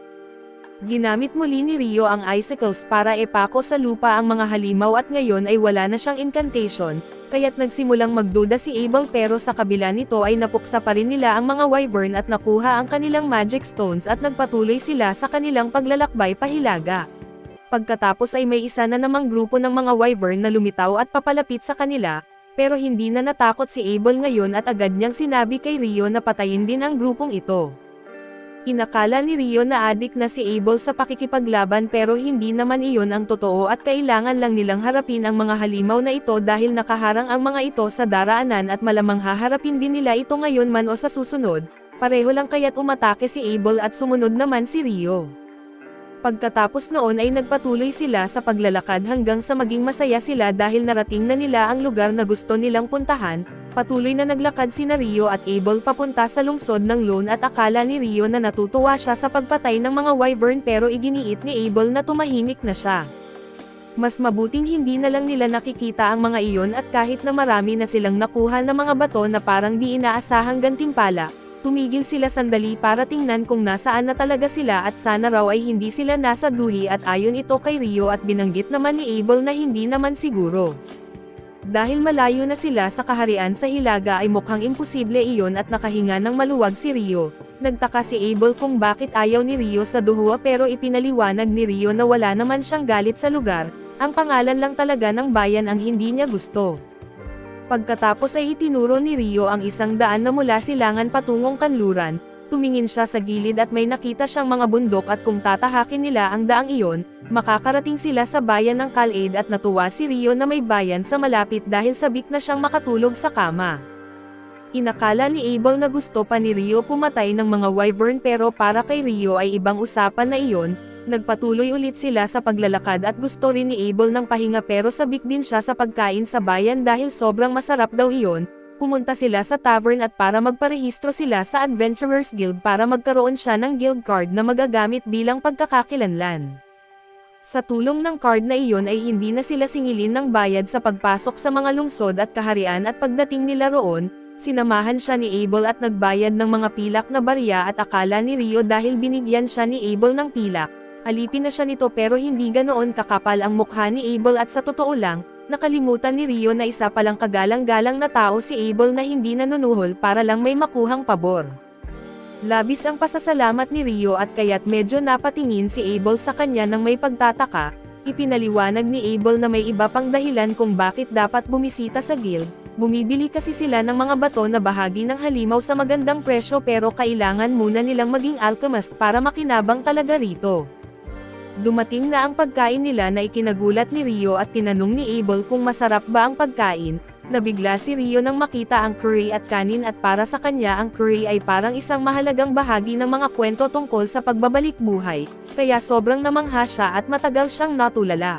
Ginamit muli ni Rio ang icicles para epako sa lupa ang mga halimaw at ngayon ay wala na siyang incantation, kaya't nagsimulang magduda si Abel pero sa kabila nito ay napuksa pa rin nila ang mga wyvern at nakuha ang kanilang magic stones at nagpatuloy sila sa kanilang paglalakbay pahilaga. Pagkatapos ay may isa na namang grupo ng mga wyvern na lumitaw at papalapit sa kanila, pero hindi na natakot si Abel ngayon at agad niyang sinabi kay Rio na patayin din ang grupong ito. Inakala ni Rio na adik na si Abel sa pakikipaglaban pero hindi naman iyon ang totoo at kailangan lang nilang harapin ang mga halimaw na ito dahil nakaharang ang mga ito sa daraanan at malamang haharapin din nila ito ngayon man o sa susunod, pareho lang kaya't umatake si Abel at sumunod naman si Rio. Pagkatapos noon ay nagpatuloy sila sa paglalakad hanggang sa maging masaya sila dahil narating na nila ang lugar na gusto nilang puntahan. Patuloy na naglakad sina Rio at Abel papunta sa lungsod ng Lon at akala ni Rio na natutuwa siya sa pagpatay ng mga wyvern pero iginiit ni Abel na tumahimik na siya. Mas mabuting hindi na lang nila nakikita ang mga iyon at kahit na marami na silang nakuha na mga bato na parang di inaasahang gantimpala, tumigil sila sandali para tingnan kung nasaan na talaga sila at sana raw ay hindi sila nasa duhi at ayon ito kay Rio at binanggit naman ni Abel na hindi naman siguro. Dahil malayo na sila sa kaharian sa hilaga ay mukhang imposible iyon at nakahinga ng maluwag si Rio. Nagtaka si Abel kung bakit ayaw ni Rio sa Dohua pero ipinaliwanag ni Rio na wala naman siyang galit sa lugar, ang pangalan lang talaga ng bayan ang hindi niya gusto. Pagkatapos ay itinuro ni Rio ang isang daan na mula silangan patungong kanluran, tumingin siya sa gilid at may nakita siyang mga bundok at kung tatahakin nila ang daang iyon, makakarating sila sa bayan ng Kalaid at natuwa si Rio na may bayan sa malapit dahil sabik na siyang makatulog sa kama. Inakala ni Abel na gusto pa ni Rio pumatay ng mga wyvern pero para kay Rio ay ibang usapan na iyon. Nagpatuloy ulit sila sa paglalakad at gusto rin ni Abel ng pahinga pero sabik din siya sa pagkain sa bayan dahil sobrang masarap daw iyon. Pumunta sila sa tavern at para magparehistro sila sa Adventurers Guild para magkaroon siya ng guild card na magagamit bilang pagkakakilanlan. Sa tulong ng card na iyon ay hindi na sila singilin ng bayad sa pagpasok sa mga lungsod at kaharian at pagdating nila roon, sinamahan siya ni Abel at nagbayad ng mga pilak na barya at akala ni Rio dahil binigyan siya ni Abel ng pilak. Alipin na siya nito pero hindi ganoon kakapal ang mukha ni Abel at sa totoo lang, nakalimutan ni Rio na isa palang kagalang-galang na tao si Abel na hindi nanunuhol para lang may makuhang pabor. Labis ang pasasalamat ni Rio at kaya't medyo napatingin si Abel sa kanya nang may pagtataka, ipinaliwanag ni Abel na may iba pang dahilan kung bakit dapat bumisita sa guild, bumibili kasi sila ng mga bato na bahagi ng halimaw sa magandang presyo pero kailangan muna nilang maging alchemist para makinabang talaga rito. Dumating na ang pagkain nila na ikinagulat ni Rio at tinanong ni Abel kung masarap ba ang pagkain, nabigla si Rio nang makita ang curry at kanin at para sa kanya ang curry ay parang isang mahalagang bahagi ng mga kwento tungkol sa pagbabalik buhay, kaya sobrang namangha siya at matagal siyang natulala.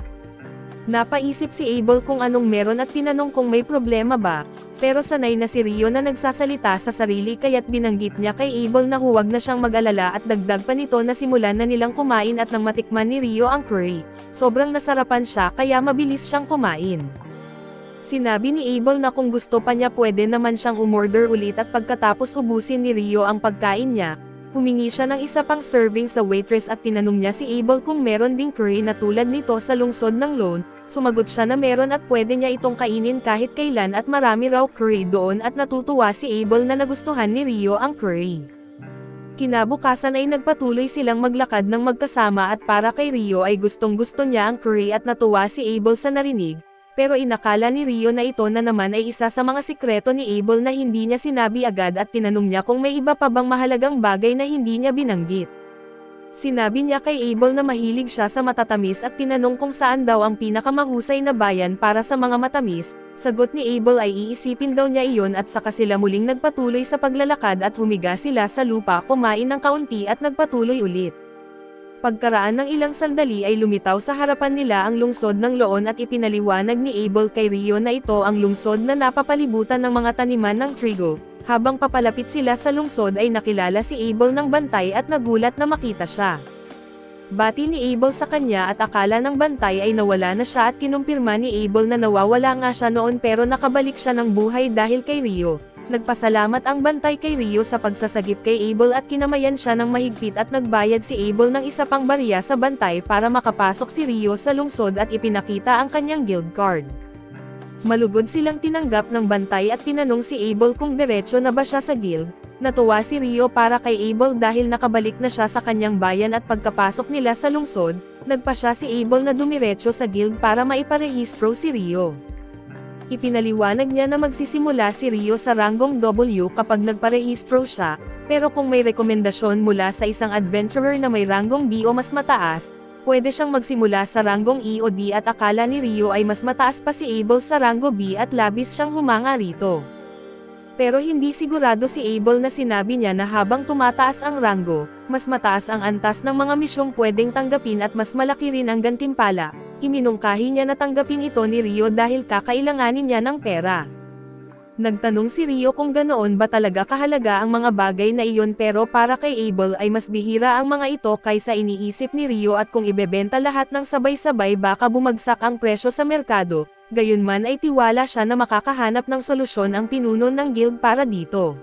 Napaisip si Abel kung anong meron at tinanong kung may problema ba, pero sanay na si Rio na nagsasalita sa sarili kaya't binanggit niya kay Abel na huwag na siyang mag-alala at dagdag pa nito na simulan na nilang kumain at nang matikman ni Rio ang curry, sobrang nasarapan siya kaya mabilis siyang kumain. Sinabi ni Abel na kung gusto pa niya pwede naman siyang umorder ulit at pagkatapos ubusin ni Rio ang pagkain niya, humingi siya ng isa pang serving sa waitress at tinanong niya si Abel kung meron ding curry na tulad nito sa lungsod ng Lone. Sumagot siya na meron at pwede niya itong kainin kahit kailan at marami raw curry doon at natutuwa si Abel na nagustuhan ni Rio ang curry. Kinabukasan ay nagpatuloy silang maglakad ng magkasama at para kay Rio ay gustong-gusto niya ang curry at natuwa si Abel sa narinig, pero inakala ni Rio na ito na naman ay isa sa mga sikreto ni Abel na hindi niya sinabi agad at tinanong niya kung may iba pa bang mahalagang bagay na hindi niya binanggit. Sinabi niya kay Abel na mahilig siya sa matatamis at tinanong kung saan daw ang pinakamahusay na bayan para sa mga matamis. Sagot ni Abel ay iisipin daw niya iyon at saka sila muling nagpatuloy sa paglalakad at humiga sila sa lupa, kumain ng kaunti at nagpatuloy ulit. Pagkaraan ng ilang sandali ay lumitaw sa harapan nila ang lungsod ng Loon at ipinaliwanag ni Abel kay Rio na ito ang lungsod na napapalibutan ng mga taniman ng trigo. Habang papalapit sila sa lungsod ay nakilala si Abel ng bantay at nagulat na makita siya. Bati ni Abel sa kanya at akala ng bantay ay nawala na siya at kinumpirma ni Abel na nawawala nga siya noon pero nakabalik siya ng buhay dahil kay Rio. Nagpasalamat ang bantay kay Rio sa pagsasagip kay Abel at kinamayan siya ng mahigpit at nagbayad si Abel ng isa pang barya sa bantay para makapasok si Rio sa lungsod at ipinakita ang kanyang guild card. Malugod silang tinanggap ng bantay at tinanong si Abel kung diretso na ba siya sa guild. Natuwa si Rio para kay Abel dahil nakabalik na siya sa kanyang bayan at pagkapasok nila sa lungsod, nagpa siya si Abel na dumiretso sa guild para maiparehistro si Rio. Ipinaliwanag niya na magsisimula si Rio sa ranggong W kapag nagparehistro siya, pero kung may rekomendasyon mula sa isang adventurer na may ranggong B o mas mataas, pwede siyang magsimula sa ranggong E o D at akala ni Rio ay mas mataas pa si Abel sa ranggo B at labis siyang humanga rito. Pero hindi sigurado si Abel na sinabi niya na habang tumataas ang ranggo, mas mataas ang antas ng mga misyong pwedeng tanggapin at mas malaki rin ang gantimpala. Iminungkahi niya na tanggapin ito ni Rio dahil kakailanganin niya ng pera. Nagtanong si Rio kung ganoon ba talaga kahalaga ang mga bagay na iyon pero para kay Abel ay mas bihira ang mga ito kaysa iniisip ni Rio at kung ibebenta lahat ng sabay-sabay baka bumagsak ang presyo sa merkado, gayunman ay tiwala siya na makakahanap ng solusyon ang pinuno ng guild para dito.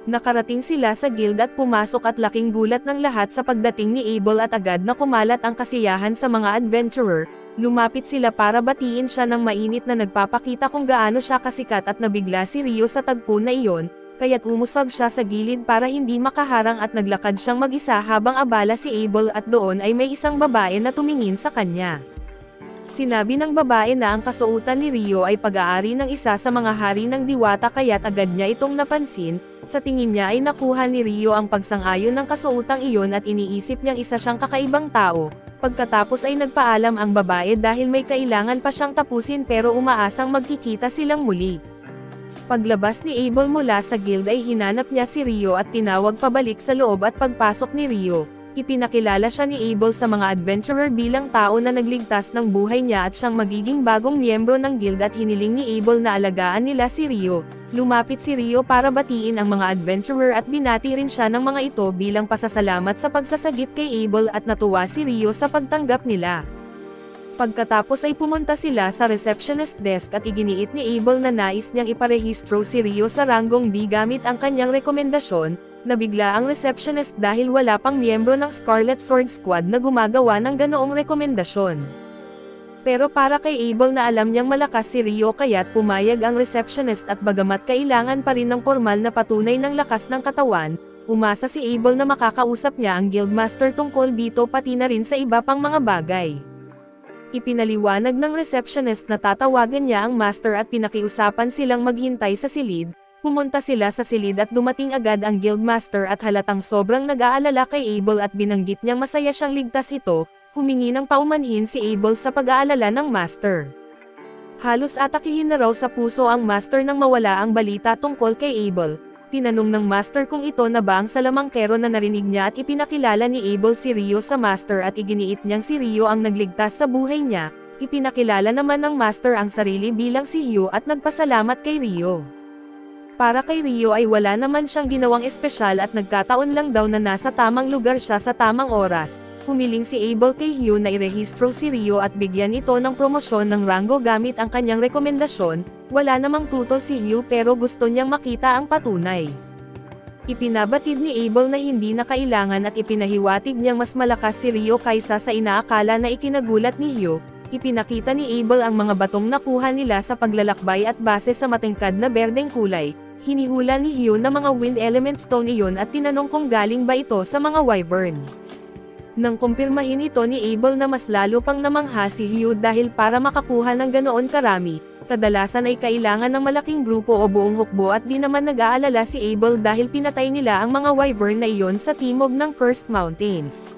Nakarating sila sa guild at pumasok at laking gulat ng lahat sa pagdating ni Abel at agad na kumalat ang kasiyahan sa mga adventurer. Lumapit sila para batiin siya ng mainit na nagpapakita kung gaano siya kasikat at nabigla si Rio sa tagpo na iyon, kaya't umusog siya sa gilid para hindi makaharang at naglakad siyang mag-isa habang abala si Abel at doon ay may isang babae na tumingin sa kanya. Sinabi ng babae na ang kasuotan ni Rio ay pag-aari ng isa sa mga hari ng diwata kaya't agad niya itong napansin. Sa tingin niya ay nakuha ni Rio ang pagsang-ayon ng kasuotang iyon at iniisip niyang isa siyang kakaibang tao. Pagkatapos ay nagpaalam ang babae dahil may kailangan pa siyang tapusin pero umaasang magkikita silang muli. Paglabas ni Abel mula sa guild ay hinanap niya si Rio at tinawag pabalik sa loob at pagpasok ni Rio. Ipinakilala siya ni Abel sa mga adventurer bilang tao na nagligtas ng buhay niya at siyang magiging bagong miyembro ng guild at hiniling ni Abel na alagaan nila si Rio. Lumapit si Rio para batiin ang mga adventurer at binati rin siya ng mga ito bilang pasasalamat sa pagsasagip kay Abel at natuwa si Rio sa pagtanggap nila. Pagkatapos ay pumunta sila sa receptionist desk at iginiit ni Abel na nais niyang iparehistro si Rio sa ranggong D gamit ang kanyang rekomendasyon. Nabigla ang receptionist dahil wala pang miyembro ng Scarlet Sword Squad na gumagawa ng ganoong rekomendasyon. Pero para kay Abel na alam niyang malakas si Rio kaya't pumayag ang receptionist at bagamat kailangan pa rin ng formal na patunay ng lakas ng katawan, umasa si Abel na makakausap niya ang guildmaster tungkol dito pati na rin sa iba pang mga bagay. Ipinaliwanag ng receptionist na tatawagan niya ang master at pinakiusapan silang maghintay sa silid. Pumunta sila sa silid at dumating agad ang guildmaster at halatang sobrang nag-aalala kay Abel at binanggit niyang masaya siyang ligtas ito, humingi ng paumanhin si Abel sa pag-aalala ng master. Halos atakihin na raw sa puso ang master nang mawala ang balita tungkol kay Abel. Tinanong ng master kung ito na ba ang salamangkero na narinig niya at ipinakilala ni Abel si Rio sa master at iginiit niyang si Rio ang nagligtas sa buhay niya. Ipinakilala naman ng master ang sarili bilang si Hugh at nagpasalamat kay Rio. Para kay Rio ay wala naman siyang ginawang espesyal at nagkataon lang daw na nasa tamang lugar siya sa tamang oras. Humiling si Abel kay Hugh na irehistro si Rio at bigyan ito ng promosyon ng ranggo gamit ang kanyang rekomendasyon. Wala namang tutol si Hugh pero gusto niyang makita ang patunay. Ipinabatid ni Abel na hindi na kailangan at ipinahiwatig niyang mas malakas si Rio kaysa sa inaakala na ikinagulat ni Hugh. Ipinakita ni Abel ang mga batong nakuha nila sa paglalakbay at base sa matingkad na berdeng kulay. Hinihula ni Hugh na mga wind element stone iyon at tinanong kung galing ba ito sa mga wyvern. Nang kumpirmahin ito ni Abel na mas lalo pang namangha si Hugh dahil para makakuha ng ganoon karami, kadalasan ay kailangan ng malaking grupo o buong hukbo at di naman nag-aalala si Abel dahil pinatay nila ang mga wyvern na iyon sa timog ng Cursed Mountains.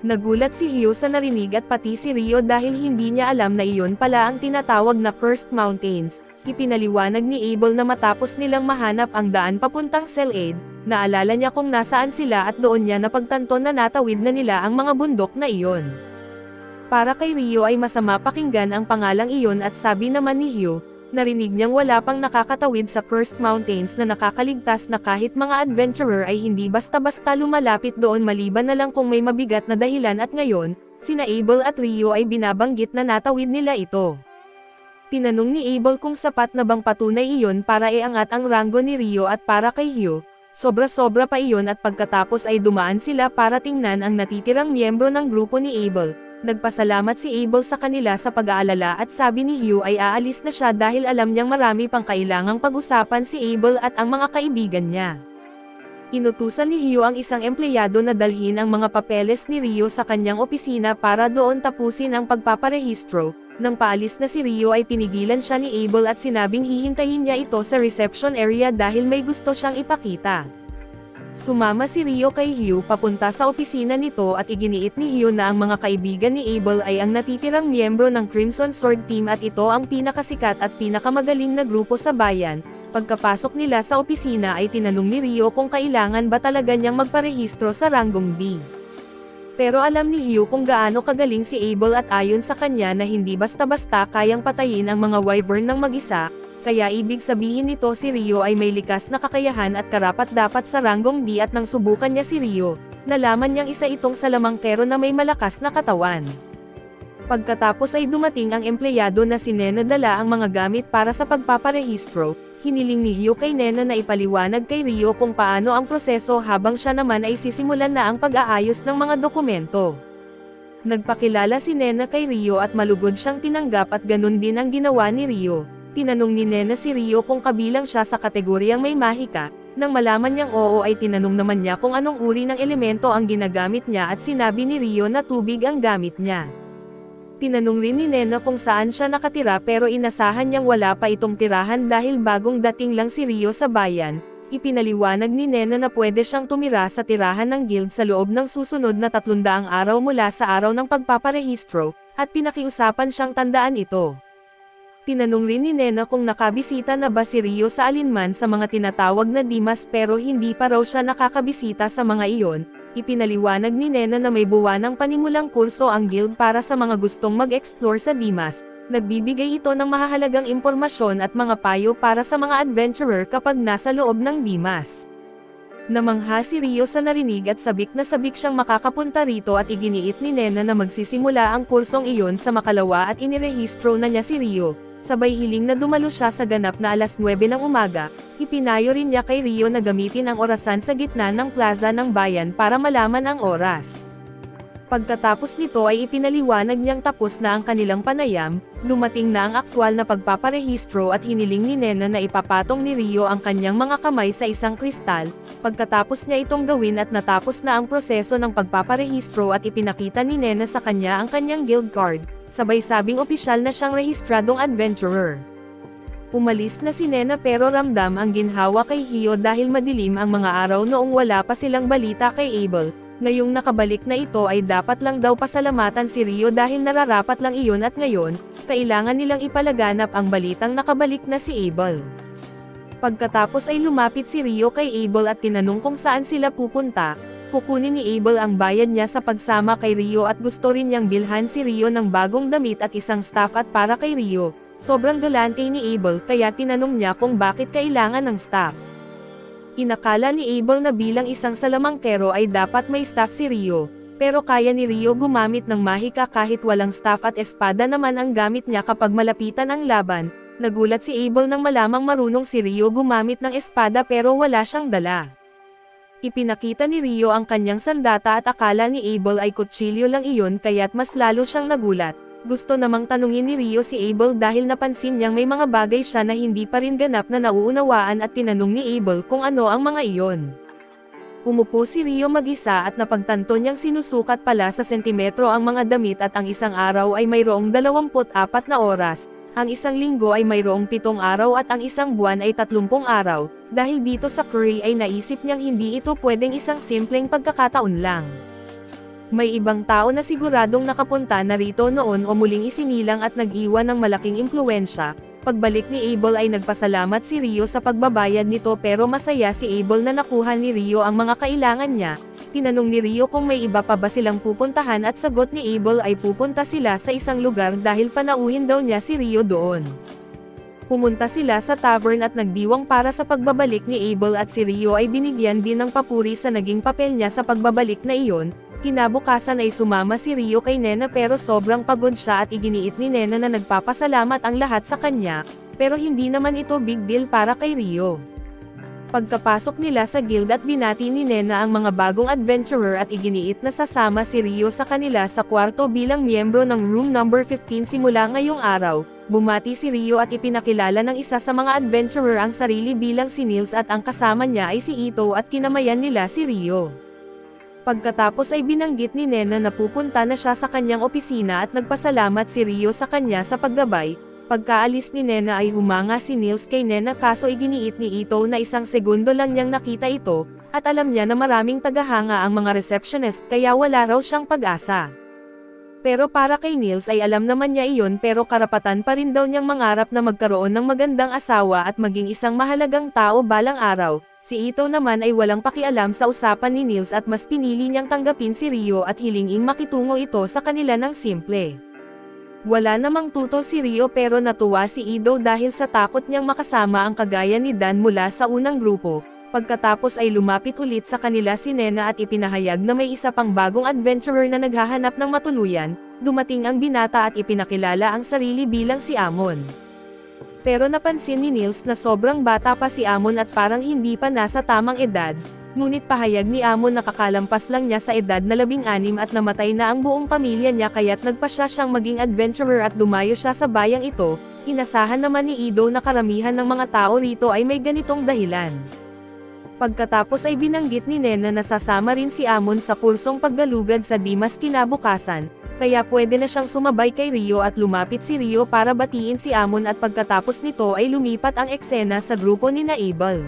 Nagulat si Hugh sa narinig at pati si Rio dahil hindi niya alam na iyon pala ang tinatawag na Cursed Mountains. Ipinaliwanag ni Abel na matapos nilang mahanap ang daan papuntang Sel'ed, naalala niya kung nasaan sila at doon niya napagtanto na natawid na nila ang mga bundok na iyon. Para kay Rio ay masama pakinggan ang pangalang iyon at sabi naman ni Hugh, narinig niyang wala pang nakakatawid sa Cursed Mountains na nakakaligtas na kahit mga adventurer ay hindi basta-basta lumalapit doon maliban na lang kung may mabigat na dahilan at ngayon, sina Abel at Rio ay binabanggit na natawid nila ito. Tinanong ni Abel kung sapat na bang patunay iyon para iangat ang ranggo ni Rio at para kay Hugh, sobra-sobra pa iyon at pagkatapos ay dumaan sila para tingnan ang natitirang miyembro ng grupo ni Abel. Nagpasalamat si Abel sa kanila sa pag-aalala at sabi ni Hugh ay aalis na siya dahil alam niyang marami pang kailangang pag-usapan si Abel at ang mga kaibigan niya. Inutusan ni Hugh ang isang empleyado na dalhin ang mga papeles ni Rio sa kanyang opisina para doon tapusin ang pagpaparehistro. Nang paalis na si Rio ay pinigilan siya ni Abel at sinabing hihintayin niya ito sa reception area dahil may gusto siyang ipakita. Sumama si Rio kay Hugh papunta sa opisina nito at iginiit ni Hugh na ang mga kaibigan ni Abel ay ang natitirang miyembro ng Crimson Sword Team at ito ang pinakasikat at pinakamagaling na grupo sa bayan. Pagkapasok nila sa opisina ay tinanong ni Rio kung kailangan ba talaga niyang magparehistro sa ranggong D. Pero alam ni Hugh kung gaano kagaling si Abel at ayon sa kanya na hindi basta-basta kayang patayin ang mga wyvern ng mag-isa, kaya ibig sabihin nito si Rio ay may likas na kakayahan at karapat-dapat sa ranggong D at nang subukan niya si Rio, nalaman niyang isa itong salamangkero na may malakas na katawan. Pagkatapos ay dumating ang empleyado na si Nena dala ang mga gamit para sa pagpaparehistro. Hiniling ni Hugh kay Nena na ipaliwanag kay Rio kung paano ang proseso habang siya naman ay sisimulan na ang pag-aayos ng mga dokumento. Nagpakilala si Nena kay Rio at malugod siyang tinanggap at ganun din ang ginawa ni Rio. Tinanong ni Nena si Rio kung kabilang siya sa kategoryang may mahika. Nang malaman niyang oo ay tinanong naman niya kung anong uri ng elemento ang ginagamit niya at sinabi ni Rio na tubig ang gamit niya. Tinanong rin ni Nena kung saan siya nakatira pero inasahan niyang wala pa itong tirahan dahil bagong dating lang si Rio sa bayan. Ipinaliwanag ni Nena na pwede siyang tumira sa tirahan ng guild sa loob ng susunod na 300 araw mula sa araw ng pagpaparehistro, at pinakiusapan siyang tandaan ito. Tinanong rin ni Nena kung nakabisita na ba si Rio sa alinman sa mga tinatawag na Dimas pero hindi pa raw siya nakakabisita sa mga iyon. Ipinaliwanag ni Nena na may buwanang panimulang kurso ang guild para sa mga gustong mag-explore sa Dimas. Nagbibigay ito ng mahahalagang impormasyon at mga payo para sa mga adventurer kapag nasa loob ng Dimas. Namangha si Rio sa narinig at sabik na sabik siyang makakapunta rito at iginiit ni Nena na magsisimula ang kursong iyon sa makalawa at inirehistro na niya si Rio. Sabay hiling na dumalo siya sa ganap na alas 9 ng umaga, ipinayo rin niya kay Rio na gamitin ang orasan sa gitna ng plaza ng bayan para malaman ang oras. Pagkatapos nito ay ipinaliwanag niyang tapos na ang kanilang panayam, dumating na ang aktwal na pagpaparehistro at hiniling ni Nena na ipapatong ni Rio ang kanyang mga kamay sa isang kristal. Pagkatapos niya itong gawin at natapos na ang proseso ng pagpaparehistro at ipinakita ni Nena sa kanya ang kanyang guild card, sabay sabing opisyal na siyang rehistradong adventurer. Umalis na si Nena pero ramdam ang ginhawa kay Hio dahil madilim ang mga araw noong wala pa silang balita kay Abel. Ngayong nakabalik na ito ay dapat lang daw pasalamatan si Rio dahil nararapat lang iyon at ngayon, kailangan nilang ipalaganap ang balitang nakabalik na si Abel. Pagkatapos ay lumapit si Rio kay Abel at tinanong kung saan sila pupunta. Kukunin ni Abel ang bayad niya sa pagsama kay Rio at gusto rin niyang bilhan si Rio ng bagong damit at isang staff at para kay Rio. Sobrang galante ni Abel kaya tinanong niya kung bakit kailangan ng staff. Inakala ni Abel na bilang isang salamangkero ay dapat may staff si Rio, pero kaya ni Rio gumamit ng mahika kahit walang staff at espada naman ang gamit niya kapag malapitan ang laban. Nagulat si Abel nang malamang marunong si Rio gumamit ng espada pero wala siyang dala. Ipinakita ni Rio ang kanyang sandata at akala ni Abel ay kutsilyo lang iyon kaya't mas lalo siyang nagulat. Gusto namang tanungin ni Rio si Abel dahil napansin niyang may mga bagay siya na hindi pa rin ganap na nauunawaan at tinanong ni Abel kung ano ang mga iyon. Umupo si Rio mag-isa at napagtanto niyang sinusukat pala sa sentimetro ang mga damit at ang isang araw ay mayroong 24 na oras, ang isang linggo ay mayroong 7 araw at ang isang buwan ay 30 araw. Dahil dito sa Curry ay naisip niyang hindi ito pwedeng isang simpleng pagkakataon lang. May ibang tao na siguradong nakapunta na rito noon o muling isinilang at nag-iwan ng malaking impluwensya. Pagbalik ni Abel ay nagpasalamat si Rio sa pagbabayad nito pero masaya si Abel na nakuha ni Rio ang mga kailangan niya. Tinanong ni Rio kung may iba pa ba silang pupuntahan at sagot ni Abel ay pupunta sila sa isang lugar dahil panauhin daw niya si Rio doon. Pumunta sila sa tavern at nagdiwang para sa pagbabalik ni Abel at si Rio ay binigyan din ng papuri sa naging papel niya sa pagbabalik na iyon. Kinabukasan ay sumama si Rio kay Nena pero sobrang pagod siya at iginiit ni Nena na nagpapasalamat ang lahat sa kanya, pero hindi naman ito big deal para kay Rio. Pagkapasok nila sa guild at binati ni Nena ang mga bagong adventurer at iginiit na sasama si Rio sa kanila sa kwarto bilang miyembro ng room number 15 simula ngayong araw. Bumati si Rio at ipinakilala ng isa sa mga adventurer ang sarili bilang si Nils at ang kasama niya ay si Ito at kinamayan nila si Rio. Pagkatapos ay binanggit ni Nena na pupunta na siya sa kanyang opisina at nagpasalamat si Rio sa kanya sa paggabay. Pagkaalis ni Nena ay humanga si Nils kay Nena kaso iginiit ni Ito na isang segundo lang niyang nakita ito, at alam niya na maraming tagahanga ang mga receptionist kaya wala raw siyang pag-asa. Pero para kay Nils ay alam naman niya iyon pero karapatan pa rin daw niyang mangarap na magkaroon ng magandang asawa at maging isang mahalagang tao balang araw. Si Ito naman ay walang pakialam sa usapan ni Nils at mas pinili niyang tanggapin si Rio at hilinging makitungo ito sa kanila ng simple. Wala namang tutol si Rio pero natuwa si Ido dahil sa takot niyang makasama ang kagaya ni Dan mula sa unang grupo. Pagkatapos ay lumapit ulit sa kanila si Nena at ipinahayag na may isa pang bagong adventurer na naghahanap ng matuluyan. Dumating ang binata at ipinakilala ang sarili bilang si Amon. Pero napansin ni Nils na sobrang bata pa si Amon at parang hindi pa nasa tamang edad. Ngunit pahayag ni Amon na kakalampas lang niya sa edad na 16 at namatay na ang buong pamilya niya kaya't nagpasya siyang maging adventurer at dumayo siya sa bayang ito. Inasahan naman ni Ido na karamihan ng mga tao rito ay may ganitong dahilan. Pagkatapos ay binanggit ni Nena na sasama rin si Amon sa kursong paggalugad sa Dimas kinabukasan, kaya pwede na siyang sumabay kay Rio at lumapit si Rio para batiin si Amon at pagkatapos nito ay lumipat ang eksena sa grupo ni Abel.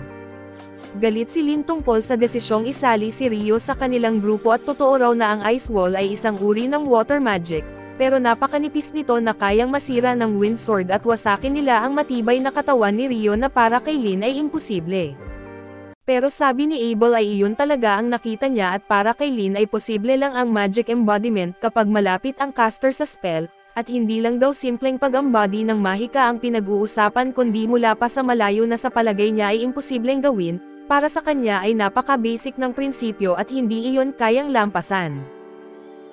Galit si Lin tungkol sa desisyong isali si Rio sa kanilang grupo at totoo raw na ang Ice Wall ay isang uri ng water magic, pero napakanipis nito na kayang masira ng Wind Sword at wasakin nila ang matibay na katawan ni Rio na para kay Lin ay imposible. Pero sabi ni Abel ay iyon talaga ang nakita niya at para kay Lin ay posible lang ang magic embodiment kapag malapit ang caster sa spell, at hindi lang daw simpleng pag-embody ng mahika ang pinag-uusapan kundi mula pa sa malayo na sa palagay niya ay imposibleng gawin, para sa kanya ay napaka-basic ng prinsipyo at hindi iyon kayang lampasan.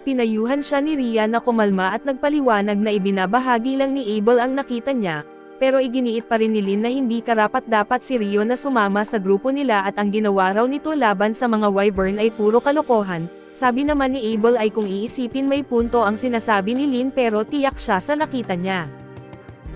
Pinayuhan siya ni Ria na kumalma at nagpaliwanag na ibinabahagi lang ni Abel ang nakita niya, pero iginiit pa rin ni Lin na hindi karapat-dapat si Rio na sumama sa grupo nila at ang ginawa raw nito laban sa mga Wyvern ay puro kalokohan. Sabi naman ni Abel ay kung iisipin may punto ang sinasabi ni Lin pero tiyak siya sa nakita niya.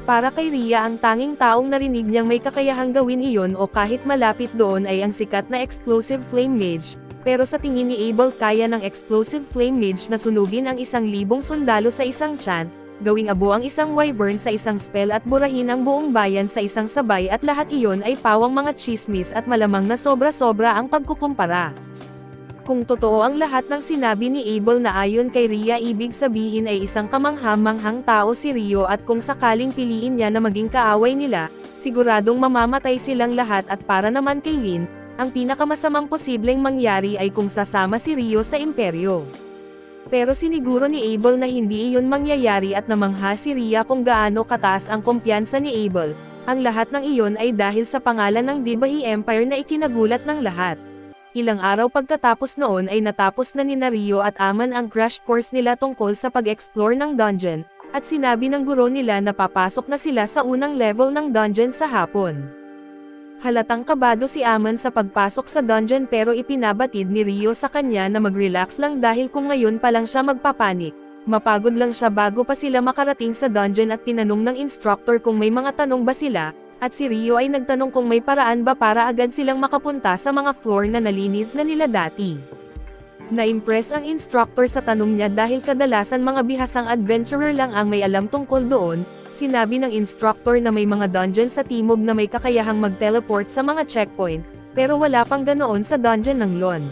Para kay Ria ang tanging taong narinig niyang may kakayahang gawin iyon o kahit malapit doon ay ang sikat na Explosive Flame Mage, pero sa tingin ni Abel kaya ng Explosive Flame Mage na sunugin ang 1,000 sundalo sa isang chant, gawing abo ang isang wyvern sa isang spell at burahin ang buong bayan sa isang sabay at lahat iyon ay pawang mga chismis at malamang na sobra-sobra ang pagkukumpara. Kung totoo ang lahat ng sinabi ni Abel na ayon kay Ria ibig sabihin ay isang kamangha-manghang tao si Rio at kung sakaling piliin niya na maging kaaway nila, siguradong mamamatay silang lahat at para naman kay Lin, ang pinakamasamang posibleng mangyari ay kung sasama si Rio sa imperyo. Pero siniguro ni Abel na hindi iyon mangyayari at namangha si Ria kung gaano kataas ang kumpiyansa ni Abel. Ang lahat ng iyon ay dahil sa pangalan ng Dibahi Empire na ikinagulat ng lahat. Ilang araw pagkatapos noon ay natapos na ni Rio at Amon ang crash course nila tungkol sa pag-explore ng dungeon, at sinabi ng guro nila na papasok na sila sa unang level ng dungeon sa hapon. Halatang kabado si Amon sa pagpasok sa dungeon pero ipinabatid ni Rio sa kanya na mag-relax lang dahil kung ngayon pa lang siya magpapanik, mapagod lang siya bago pa sila makarating sa dungeon at tinanong ng instructor kung may mga tanong ba sila. At si Rio ay nagtanong kung may paraan ba para agad silang makapunta sa mga floor na nalinis na nila dati. Na-impress ang instructor sa tanong niya dahil kadalasan mga bihasang adventurer lang ang may alam tungkol doon. Sinabi ng instructor na may mga dungeon sa timog na may kakayahang mag-teleport sa mga checkpoint, pero wala pang ganoon sa dungeon ng Lon.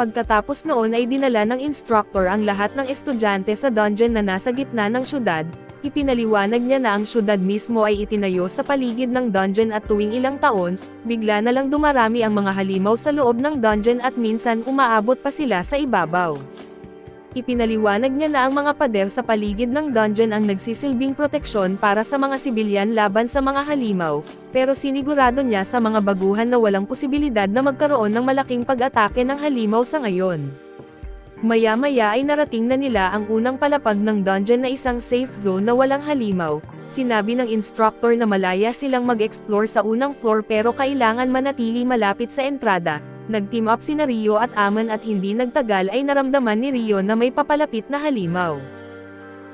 Pagkatapos noon ay dinala ng instructor ang lahat ng estudyante sa dungeon na nasa gitna ng syudad. Ipinaliwanag niya na ang syudad mismo ay itinayo sa paligid ng dungeon at tuwing ilang taon, bigla na lang dumarami ang mga halimaw sa loob ng dungeon at minsan umaabot pa sila sa ibabaw. Ipinaliwanag niya na ang mga pader sa paligid ng dungeon ang nagsisilbing proteksyon para sa mga sibilyan laban sa mga halimaw, pero sinigurado niya sa mga baguhan na walang posibilidad na magkaroon ng malaking pag-atake ng halimaw sa ngayon. Maya-maya ay narating na nila ang unang palapag ng dungeon na isang safe zone na walang halimaw. Sinabi ng instructor na malaya silang mag-explore sa unang floor pero kailangan manatili malapit sa entrada. Nag-team up sina Rio at Amon at hindi nagtagal ay naramdaman ni Rio na may papalapit na halimaw.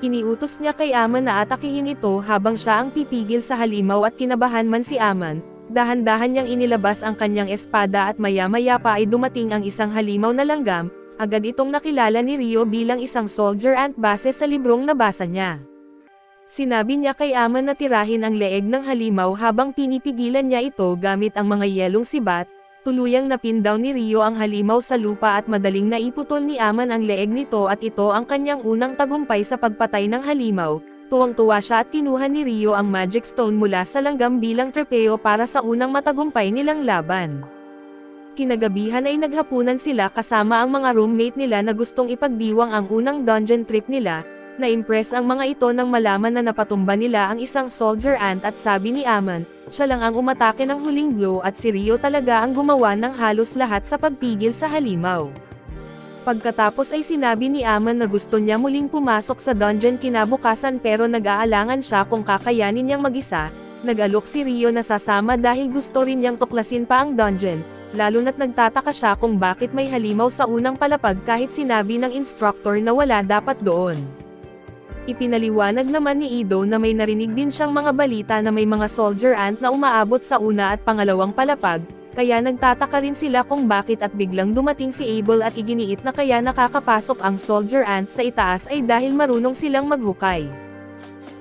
Iniutos niya kay Amon na atakihin ito habang siya ang pipigil sa halimaw at kinabahan man si Amon. Dahan-dahan niyang inilabas ang kanyang espada at maya-maya pa ay dumating ang isang halimaw na langgam. Agad itong nakilala ni Rio bilang isang soldier ant base sa librong nabasa niya. Sinabi niya kay Amon na tirahin ang leeg ng halimaw habang pinipigilan niya ito gamit ang mga yelong sibat. Tuluyang napindown ni Rio ang halimaw sa lupa at madaling naiputol ni Amon ang leeg nito at ito ang kanyang unang tagumpay sa pagpatay ng halimaw. Tuwang-tuwa siya at kinuha ni Rio ang magic stone mula sa langgam bilang trepeo para sa unang matagumpay nilang laban. Kinagabihan ay naghapunan sila kasama ang mga roommate nila na gustong ipagdiwang ang unang dungeon trip nila. Na-impress ang mga ito nang malaman na napatumba nila ang isang soldier ant at sabi ni Amon, siya lang ang umatake ng huling blow at si Rio talaga ang gumawa ng halos lahat sa pagpigil sa halimaw. Pagkatapos ay sinabi ni Amon na gusto niya muling pumasok sa dungeon kinabukasan pero nag-aalangan siya kung kakayanin niyang mag-isa. Nag-alok si Rio na sasama dahil gusto rin niyang tuklasin pa ang dungeon, lalo na't nagtataka siya kung bakit may halimaw sa unang palapag kahit sinabi ng instructor na wala dapat doon. Ipinaliwanag naman ni Ido na may narinig din siyang mga balita na may mga soldier ant na umaabot sa una at pangalawang palapag, kaya nagtataka rin sila kung bakit at biglang dumating si Abel at iginiit na kaya nakakapasok ang soldier ant sa itaas ay dahil marunong silang maghukay.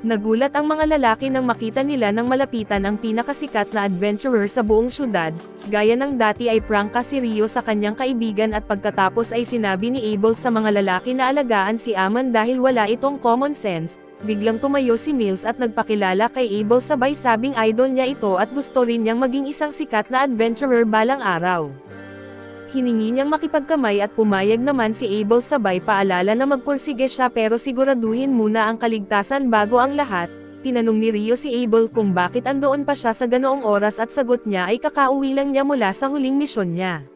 Nagulat ang mga lalaki nang makita nila nang malapitan ang pinakasikat na adventurer sa buong syudad, gaya ng dati ay prangka si Rio sa kanyang kaibigan at pagkatapos ay sinabi ni Abel sa mga lalaki na alagaan si Aman dahil wala itong common sense. Biglang tumayo si Mills at nagpakilala kay Abel sabay sabing idol niya ito at gusto rin niyang maging isang sikat na adventurer balang araw. Hiningi niyang makipagkamay at pumayag naman si Abel sabay paalala na magpursige siya pero siguraduhin muna ang kaligtasan bago ang lahat. Tinanong ni Rio si Abel kung bakit andoon pa siya sa ganoong oras at sagot niya ay kakauwi lang niya mula sa huling misyon niya.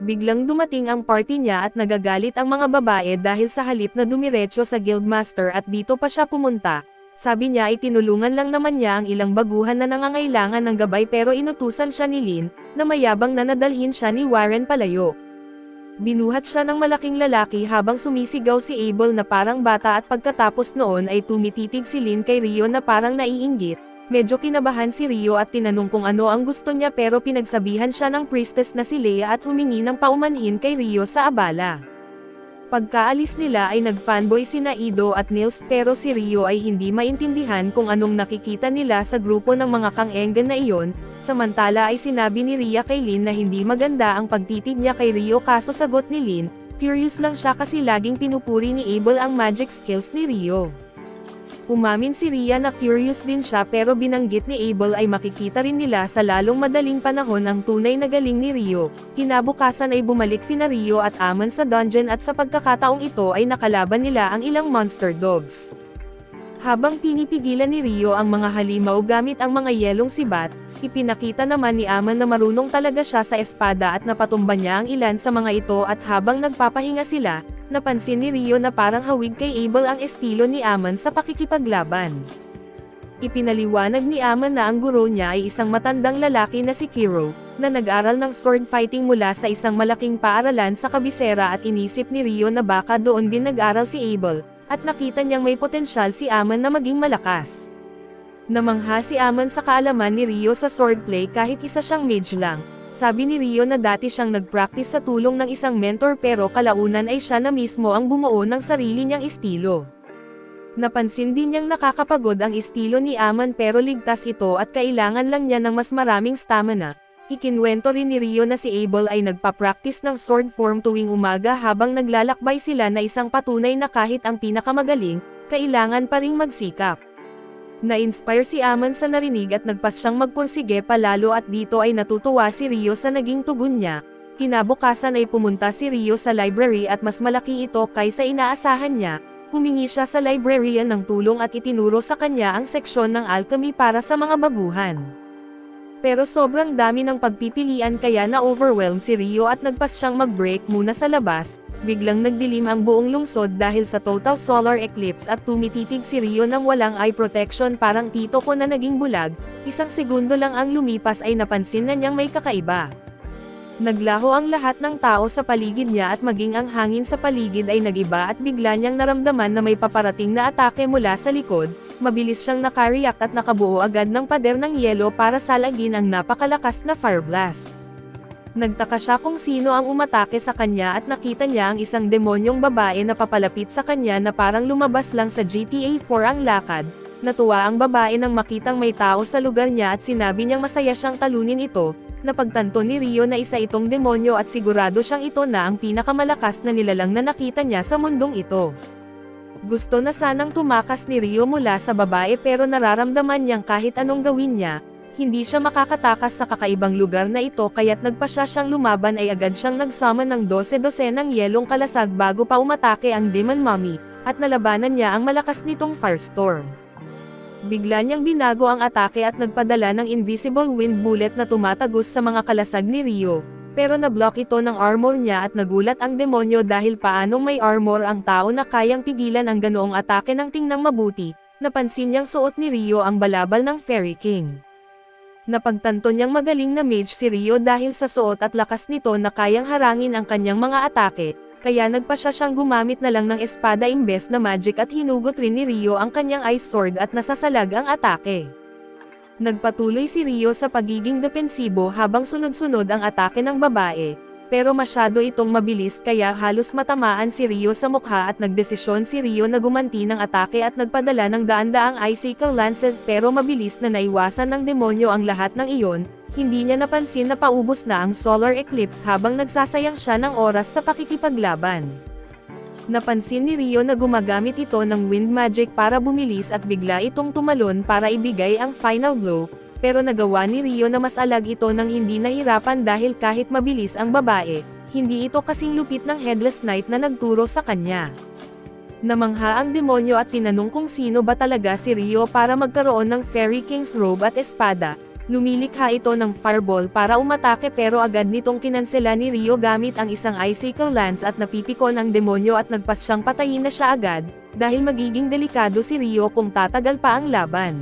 Biglang dumating ang party niya at nagagalit ang mga babae dahil sa halip na dumiretso sa guildmaster at dito pa siya pumunta. Sabi niya ay tinulungan lang naman niya ang ilang baguhan na nangangailangan ng gabay pero inutusan siya ni Lin, na mayabang na nadalhin siya ni Warren palayo. Binuhat siya ng malaking lalaki habang sumisigaw si Abel na parang bata at pagkatapos noon ay tumititig si Lin kay Rio na parang naiinggit. Medyo kinabahan si Rio at tinanong kung ano ang gusto niya pero pinagsabihan siya ng priestess na si Leia at humingi ng paumanhin kay Rio sa abala. Pagkaalis nila ay nag-fanboy sina Ido at Nils pero si Rio ay hindi maintindihan kung anong nakikita nila sa grupo ng mga kang-enggan na iyon, samantala ay sinabi ni Ria kay Lin na hindi maganda ang pagtitig niya kay Rio kaso sagot ni Lin, curious lang siya kasi laging pinupuri ni Abel ang magic skills ni Rio. Umamin si Ria na curious din siya pero binanggit ni Abel ay makikita rin nila sa lalong madaling panahon ang tunay na galing ni Rio. Kinabukasan ay bumalik sina Rio at Aman sa dungeon at sa pagkakataong ito ay nakalaban nila ang ilang monster dogs. Habang pinipigilan ni Rio ang mga halimaw gamit ang mga yelong sibat, ipinakita naman ni Aman na marunong talaga siya sa espada at napatumba niya ang ilan sa mga ito at habang nagpapahinga sila, napansin ni Rio na parang hawig kay Abel ang estilo ni Aman sa pakikipaglaban. Ipinaliwanag ni Aman na ang guro niya ay isang matandang lalaki na si Kiro, na nag-aral ng sword fighting mula sa isang malaking paaralan sa kabisera at inisip ni Rio na baka doon din nag-aral si Abel, at nakita niyang may potensyal si Aman na maging malakas. Namangha si Aman sa kaalaman ni Rio sa swordplay kahit isa siyang mage lang. Sabi ni Rio na dati siyang nag-practice sa tulong ng isang mentor pero kalaunan ay siya na mismo ang bumuo ng sarili niyang estilo. Napansin din niyang nakakapagod ang estilo ni Aman pero ligtas ito at kailangan lang niya ng mas maraming stamina. Ikinwento rin ni Rio na si Abel ay nagpa-practice ng sword form tuwing umaga habang naglalakbay sila na isang patunay na kahit ang pinakamagaling, kailangan pa ring magsikap. Na-inspire si Aman sa narinig at nagpas siyang magpursige palalo at dito ay natutuwa si Rio sa naging tugon niya. Kinabukasan ay pumunta si Rio sa library at mas malaki ito kaysa inaasahan niya. Humingi siya sa librarian ng tulong at itinuro sa kanya ang seksyon ng alchemy para sa mga baguhan. Pero sobrang dami ng pagpipilian kaya na-overwhelm si Rio at nagpas siyang mag-break muna sa labas. Biglang nagdilim ang buong lungsod dahil sa total solar eclipse at tumititig si Rio ng walang eye protection parang tito ko na naging bulag, isang segundo lang ang lumipas ay napansin na niyang may kakaiba. Naglaho ang lahat ng tao sa paligid niya at maging ang hangin sa paligid ay nagiba at bigla niyang naramdaman na may paparating na atake mula sa likod, mabilis siyang nakareact at nakabuo agad ng pader ng yelo para salagin ang napakalakas na fire blast. Nagtaka siya kung sino ang umatake sa kanya at nakita niya ang isang demonyong babae na papalapit sa kanya na parang lumabas lang sa GTA 4 ang lakad. Natuwa ang babae nang makitang may tao sa lugar niya at sinabi niyang masaya siyang talunin ito. Napagtanto ni Rio na isa itong demonyo at sigurado siyang ito na ang pinakamalakas na nilalang na nakita niya sa mundong ito. Gusto na sanang tumakas ni Rio mula sa babae pero nararamdaman niyang kahit anong gawin niya, hindi siya makakatakas sa kakaibang lugar na ito kaya't nagpasya siyang lumaban ay agad siyang nagsummon ng 12 ng yelong kalasag bago pa umatake ang Demon Mummy, at nalabanan niya ang malakas nitong firestorm. Bigla niyang binago ang atake at nagpadala ng invisible wind bullet na tumatagos sa mga kalasag ni Rio, pero na-block ito ng armor niya at nagulat ang demonyo dahil paanong may armor ang tao na kayang pigilan ang ganoong atake ng tingnang mabuti. napansin niyang suot ni Rio ang balabal ng Fairy King. Napagtanto niyang magaling na mage si Rio dahil sa suot at lakas nito na kayang harangin ang kanyang mga atake, kaya nagpasya siyang gumamit na lang ng espada imbes na magic at hinugot rin ni Rio ang kanyang ice sword at nasasalag ang atake. Nagpatuloy si Rio sa pagiging depensibo habang sunod-sunod ang atake ng babae, pero masyado itong mabilis kaya halos matamaan si Rio sa mukha at nagdesisyon si Rio na gumanti ng atake at nagpadala ng daan-daang icicle lances pero mabilis na naiwasan ng demonyo ang lahat ng iyon, hindi niya napansin na paubos na ang solar eclipse habang nagsasayang siya ng oras sa pakikipaglaban. Napansin ni Rio na gumagamit ito ng wind magic para bumilis at bigla itong tumalon para ibigay ang final blow, pero nagawa ni Rio na mas alag ito nang hindi nahirapan dahil kahit mabilis ang babae, hindi ito kasing lupit ng Headless Knight na nagturo sa kanya. Namangha ang demonyo at tinanong kung sino ba talaga si Rio para magkaroon ng Fairy King's robe at espada. Lumilikha ito ng fireball para umatake pero agad nitong kinansela ni Rio gamit ang isang icicle lance at napipikon ang demonyo at nagpas siyang patayin na siya agad, dahil magiging delikado si Rio kung tatagal pa ang laban.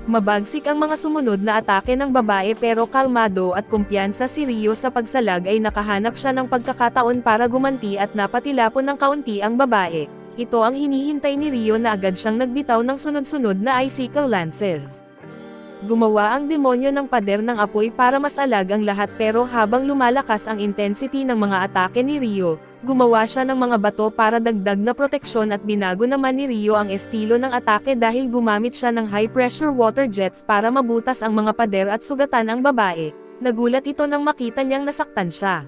Mabagsik ang mga sumunod na atake ng babae pero kalmado at kumpiyansa si Rio sa pagsalag ay nakahanap siya ng pagkakataon para gumanti at napatilapon ng kaunti ang babae. Ito ang hinihintay ni Rio na agad siyang nagbitaw ng sunod-sunod na icicle lances. Gumawa ang demonyo ng pader ng apoy para mas alag ang lahat pero habang lumalakas ang intensity ng mga atake ni Rio, gumawa siya ng mga bato para dagdag na proteksyon at binago naman ni Rio ang estilo ng atake dahil gumamit siya ng high-pressure water jets para mabutas ang mga pader at sugatan ang babae. Nagulat ito nang makita niyang nasaktan siya.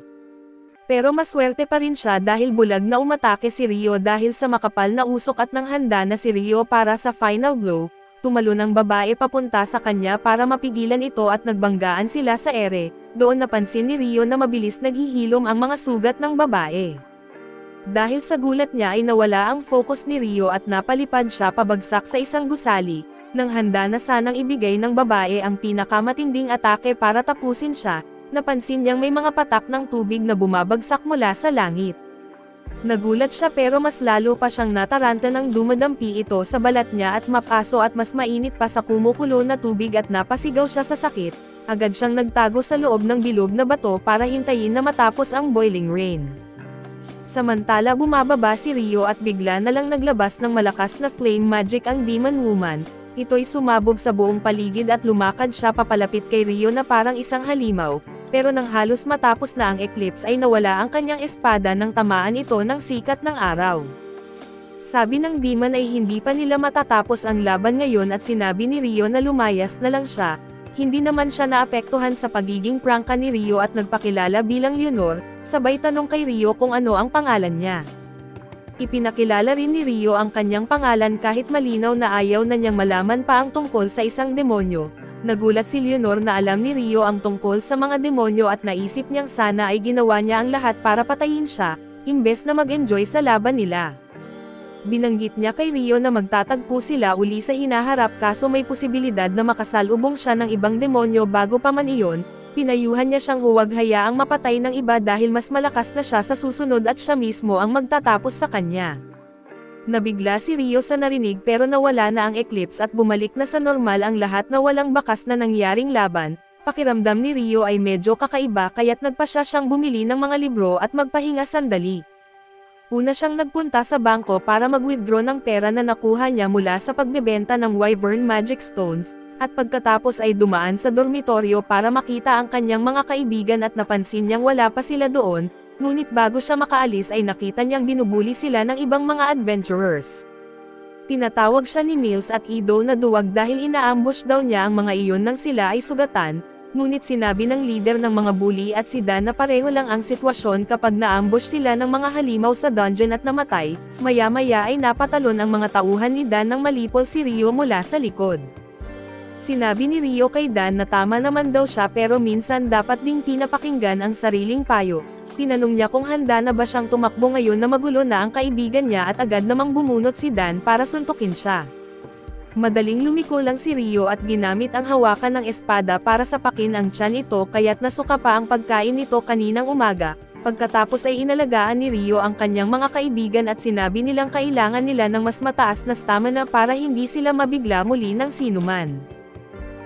Pero maswerte pa rin siya dahil bulag na umatake si Rio dahil sa makapal na usok at nang handa na si Rio para sa final blow. Tumalon ang babae papunta sa kanya para mapigilan ito at nagbanggaan sila sa ere. Doon napansin ni Rio na mabilis naghihilom ang mga sugat ng babae. Dahil sa gulat niya ay nawala ang focus ni Rio at napalipad siya pabagsak sa isang gusali, nang handa na sanang ibigay ng babae ang pinakamatinding atake para tapusin siya, napansin niyang may mga patak ng tubig na bumabagsak mula sa langit. Nagulat siya pero mas lalo pa siyang nataranta nang dumadampi ito sa balat niya at mapaso at mas mainit pa sa kumukulo na tubig at napasigaw siya sa sakit. Agad siyang nagtago sa loob ng bilog na bato para hintayin na matapos ang boiling rain. Samantala bumababa si Rio at bigla na lang naglabas ng malakas na flame magic ang Demon Woman. Ito'y sumabog sa buong paligid at lumakad siya papalapit kay Rio na parang isang halimaw. Pero nang halos matapos na ang eclipse ay nawala ang kanyang espada nang tamaan ito ng sikat ng araw. Sabi ng demon ay hindi pa nila matatapos ang laban ngayon at sinabi ni Rio na lumayas na lang siya. Hindi naman siya naapektuhan sa pagiging prangka ni Rio at nagpakilala bilang Leonor, sabay tanong kay Rio kung ano ang pangalan niya. Ipinakilala rin ni Rio ang kanyang pangalan kahit malinaw na ayaw na niyang malaman pa ang tungkol sa isang demonyo. Nagulat si Leonor na alam ni Rio ang tungkol sa mga demonyo at naisip niyang sana ay ginawa niya ang lahat para patayin siya, imbes na mag-enjoy sa laban nila. Binanggit niya kay Rio na magtatagpo sila uli sa hinaharap kaso may posibilidad na makasalubong siya ng ibang demonyo bago pa man iyon. Pinayuhan niya siyang huwag hayaang mapatay ng iba dahil mas malakas na siya sa susunod at siya mismo ang magtatapos sa kanya. Nabigla si Rio sa narinig pero nawala na ang eclipse at bumalik na sa normal ang lahat na walang bakas na nangyaring laban. Pakiramdam ni Rio ay medyo kakaiba kaya't nagpasya siyang bumili ng mga libro at magpahinga sandali. Una siyang nagpunta sa bangko para mag-withdraw ng pera na nakuha niya mula sa pagbebenta ng Wyvern Magic Stones, at pagkatapos ay dumaan sa dormitoryo para makita ang kanyang mga kaibigan at napansin niyang wala pa sila doon. Ngunit bago siya makaalis ay nakita niyang binubuli sila ng ibang mga adventurers. Tinatawag siya ni Mills at Ido na duwag dahil inaambush daw niya ang mga iyon nang sila ay sugatan, ngunit sinabi ng leader ng mga bully at si Dan na pareho lang ang sitwasyon kapag naambush sila ng mga halimaw sa dungeon at namatay. Maya-maya ay napatalon ang mga tauhan ni Dan nang malipol si Rio mula sa likod. Sinabi ni Rio kay Dan na tama naman daw siya pero minsan dapat ding pinapakinggan ang sariling payo. Tinanong niya kung handa na ba siyang tumakbo ngayon na magulo na ang kaibigan niya at agad namang bumunot si Dan para suntukin siya. Madaling lumiko lang si Rio at ginamit ang hawakan ng espada para sapakin ang tiyan nito kaya't nasuka pa ang pagkain nito kaninang umaga. Pagkatapos ay inalagaan ni Ryo ang kanyang mga kaibigan at sinabi nilang kailangan nila ng mas mataas na stamina para hindi sila mabigla muli ng sinuman.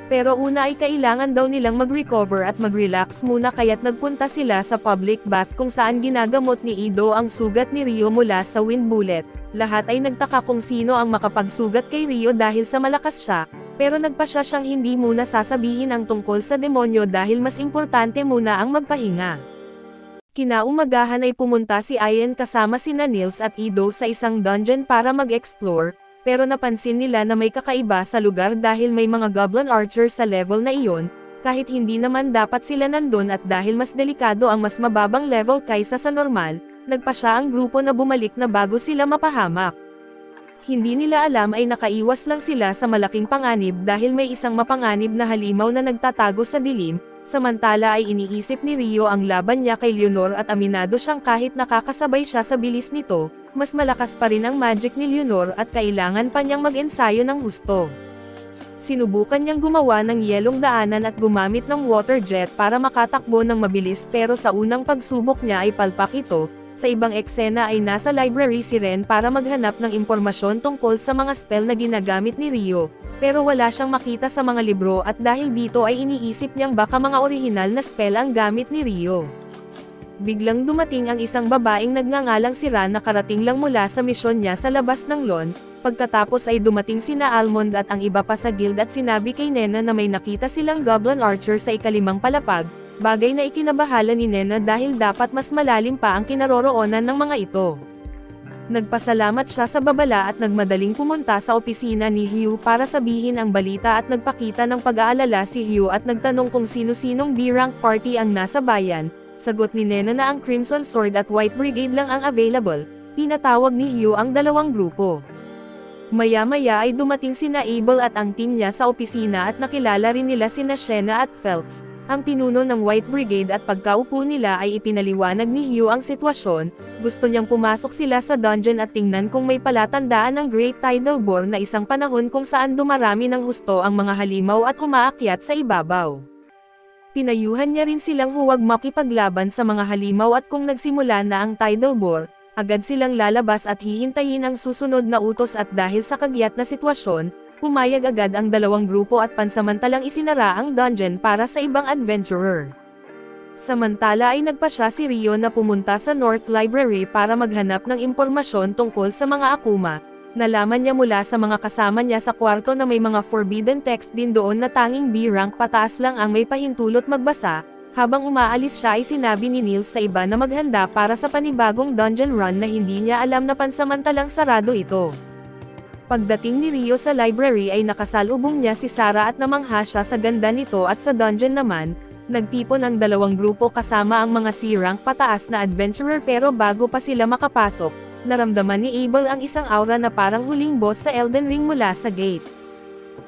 Pero una ay kailangan daw nilang mag-recover at mag-relax muna kaya't nagpunta sila sa public bath kung saan ginagamot ni Ido ang sugat ni Ryo mula sa wind bullet. Lahat ay nagtaka kung sino ang makapagsugat kay Ryo dahil sa malakas siya, pero nagpasya siyang hindi muna sasabihin ang tungkol sa demonyo dahil mas importante muna ang magpahinga. Kinaumagahan ay pumunta si Ian kasama sina Nils at Ido sa isang dungeon para mag-explore, pero napansin nila na may kakaiba sa lugar dahil may mga goblin archer sa level na iyon, kahit hindi naman dapat sila nandun at dahil mas delikado ang mas mababang level kaysa sa normal, nagpasya ang grupo na bumalik na bago sila mapahamak. Hindi nila alam ay nakaiwas lang sila sa malaking panganib dahil may isang mapanganib na halimaw na nagtatago sa dilim. Samantala ay iniisip ni Ryo ang laban niya kay Leonor at aminado siyang kahit nakakasabay siya sa bilis nito, mas malakas pa rin ang magic ni Leonor at kailangan pa niyang mag-ensayo ng husto. Sinubukan niyang gumawa ng yelong daanan at gumamit ng water jet para makatakbo ng mabilis pero sa unang pagsubok niya ay palpak ito. Sa ibang eksena ay nasa library si Ren para maghanap ng impormasyon tungkol sa mga spell na ginagamit ni Ryo. Pero wala siyang makita sa mga libro at dahil dito ay iniisip niyang baka mga orihinal na spell ang gamit ni Ryo. Biglang dumating ang isang babaeng nagngangalang si Ran na karating lang mula sa misyon niya sa labas ng lawn, pagkatapos ay dumating sina Almond at ang iba pa sa guild at sinabi kay Nena na may nakita silang goblin archer sa ikalimang palapag, bagay na ikinabahala ni Nena dahil dapat mas malalim pa ang kinaroroonan ng mga ito. Nagpasalamat siya sa babala at nagmadaling pumunta sa opisina ni Hugh para sabihin ang balita at nagpakita ng pag-aalala si Hugh at nagtanong kung sino-sinong B-rank party ang nasa bayan. Sagot ni Nena na ang Crimson Sword at White Brigade lang ang available. Pinatawag ni Hugh ang dalawang grupo. Maya-maya ay dumating sina Abel at ang team niya sa opisina at nakilala rin nila sina Shena at Phelps, ang pinuno ng White Brigade at pagkaupo nila ay ipinaliwanag ni Hugh ang sitwasyon. Gusto niyang pumasok sila sa dungeon at tingnan kung may palatandaan ng Great Tidal Bore na isang panahon kung saan dumarami ng husto ang mga halimaw at umaakyat sa ibabaw. Pinayuhan niya rin silang huwag makipaglaban sa mga halimaw at kung nagsimula na ang Tidal Bore, agad silang lalabas at hihintayin ang susunod na utos at dahil sa kagyat na sitwasyon, pumayag agad ang dalawang grupo at pansamantalang isinara ang dungeon para sa ibang adventurer. Samantala ay nagpasya si Ryo na pumunta sa North Library para maghanap ng impormasyon tungkol sa mga akuma. Nalaman niya mula sa mga kasama niya sa kwarto na may mga forbidden text din doon na tanging B-rank pataas lang ang may pahintulot magbasa. Habang umaalis siya ay sinabi ni Nils sa iba na maghanda para sa panibagong dungeon run na hindi niya alam na pansamantalang sarado ito. Pagdating ni Ryo sa library ay nakasalubong niya si Sarah at namangha siya sa ganda nito at sa dungeon naman, nagtipon ang dalawang grupo kasama ang mga C-rank pataas na adventurer pero bago pa sila makapasok, naramdaman ni Abel ang isang aura na parang huling boss sa Elden Ring mula sa gate.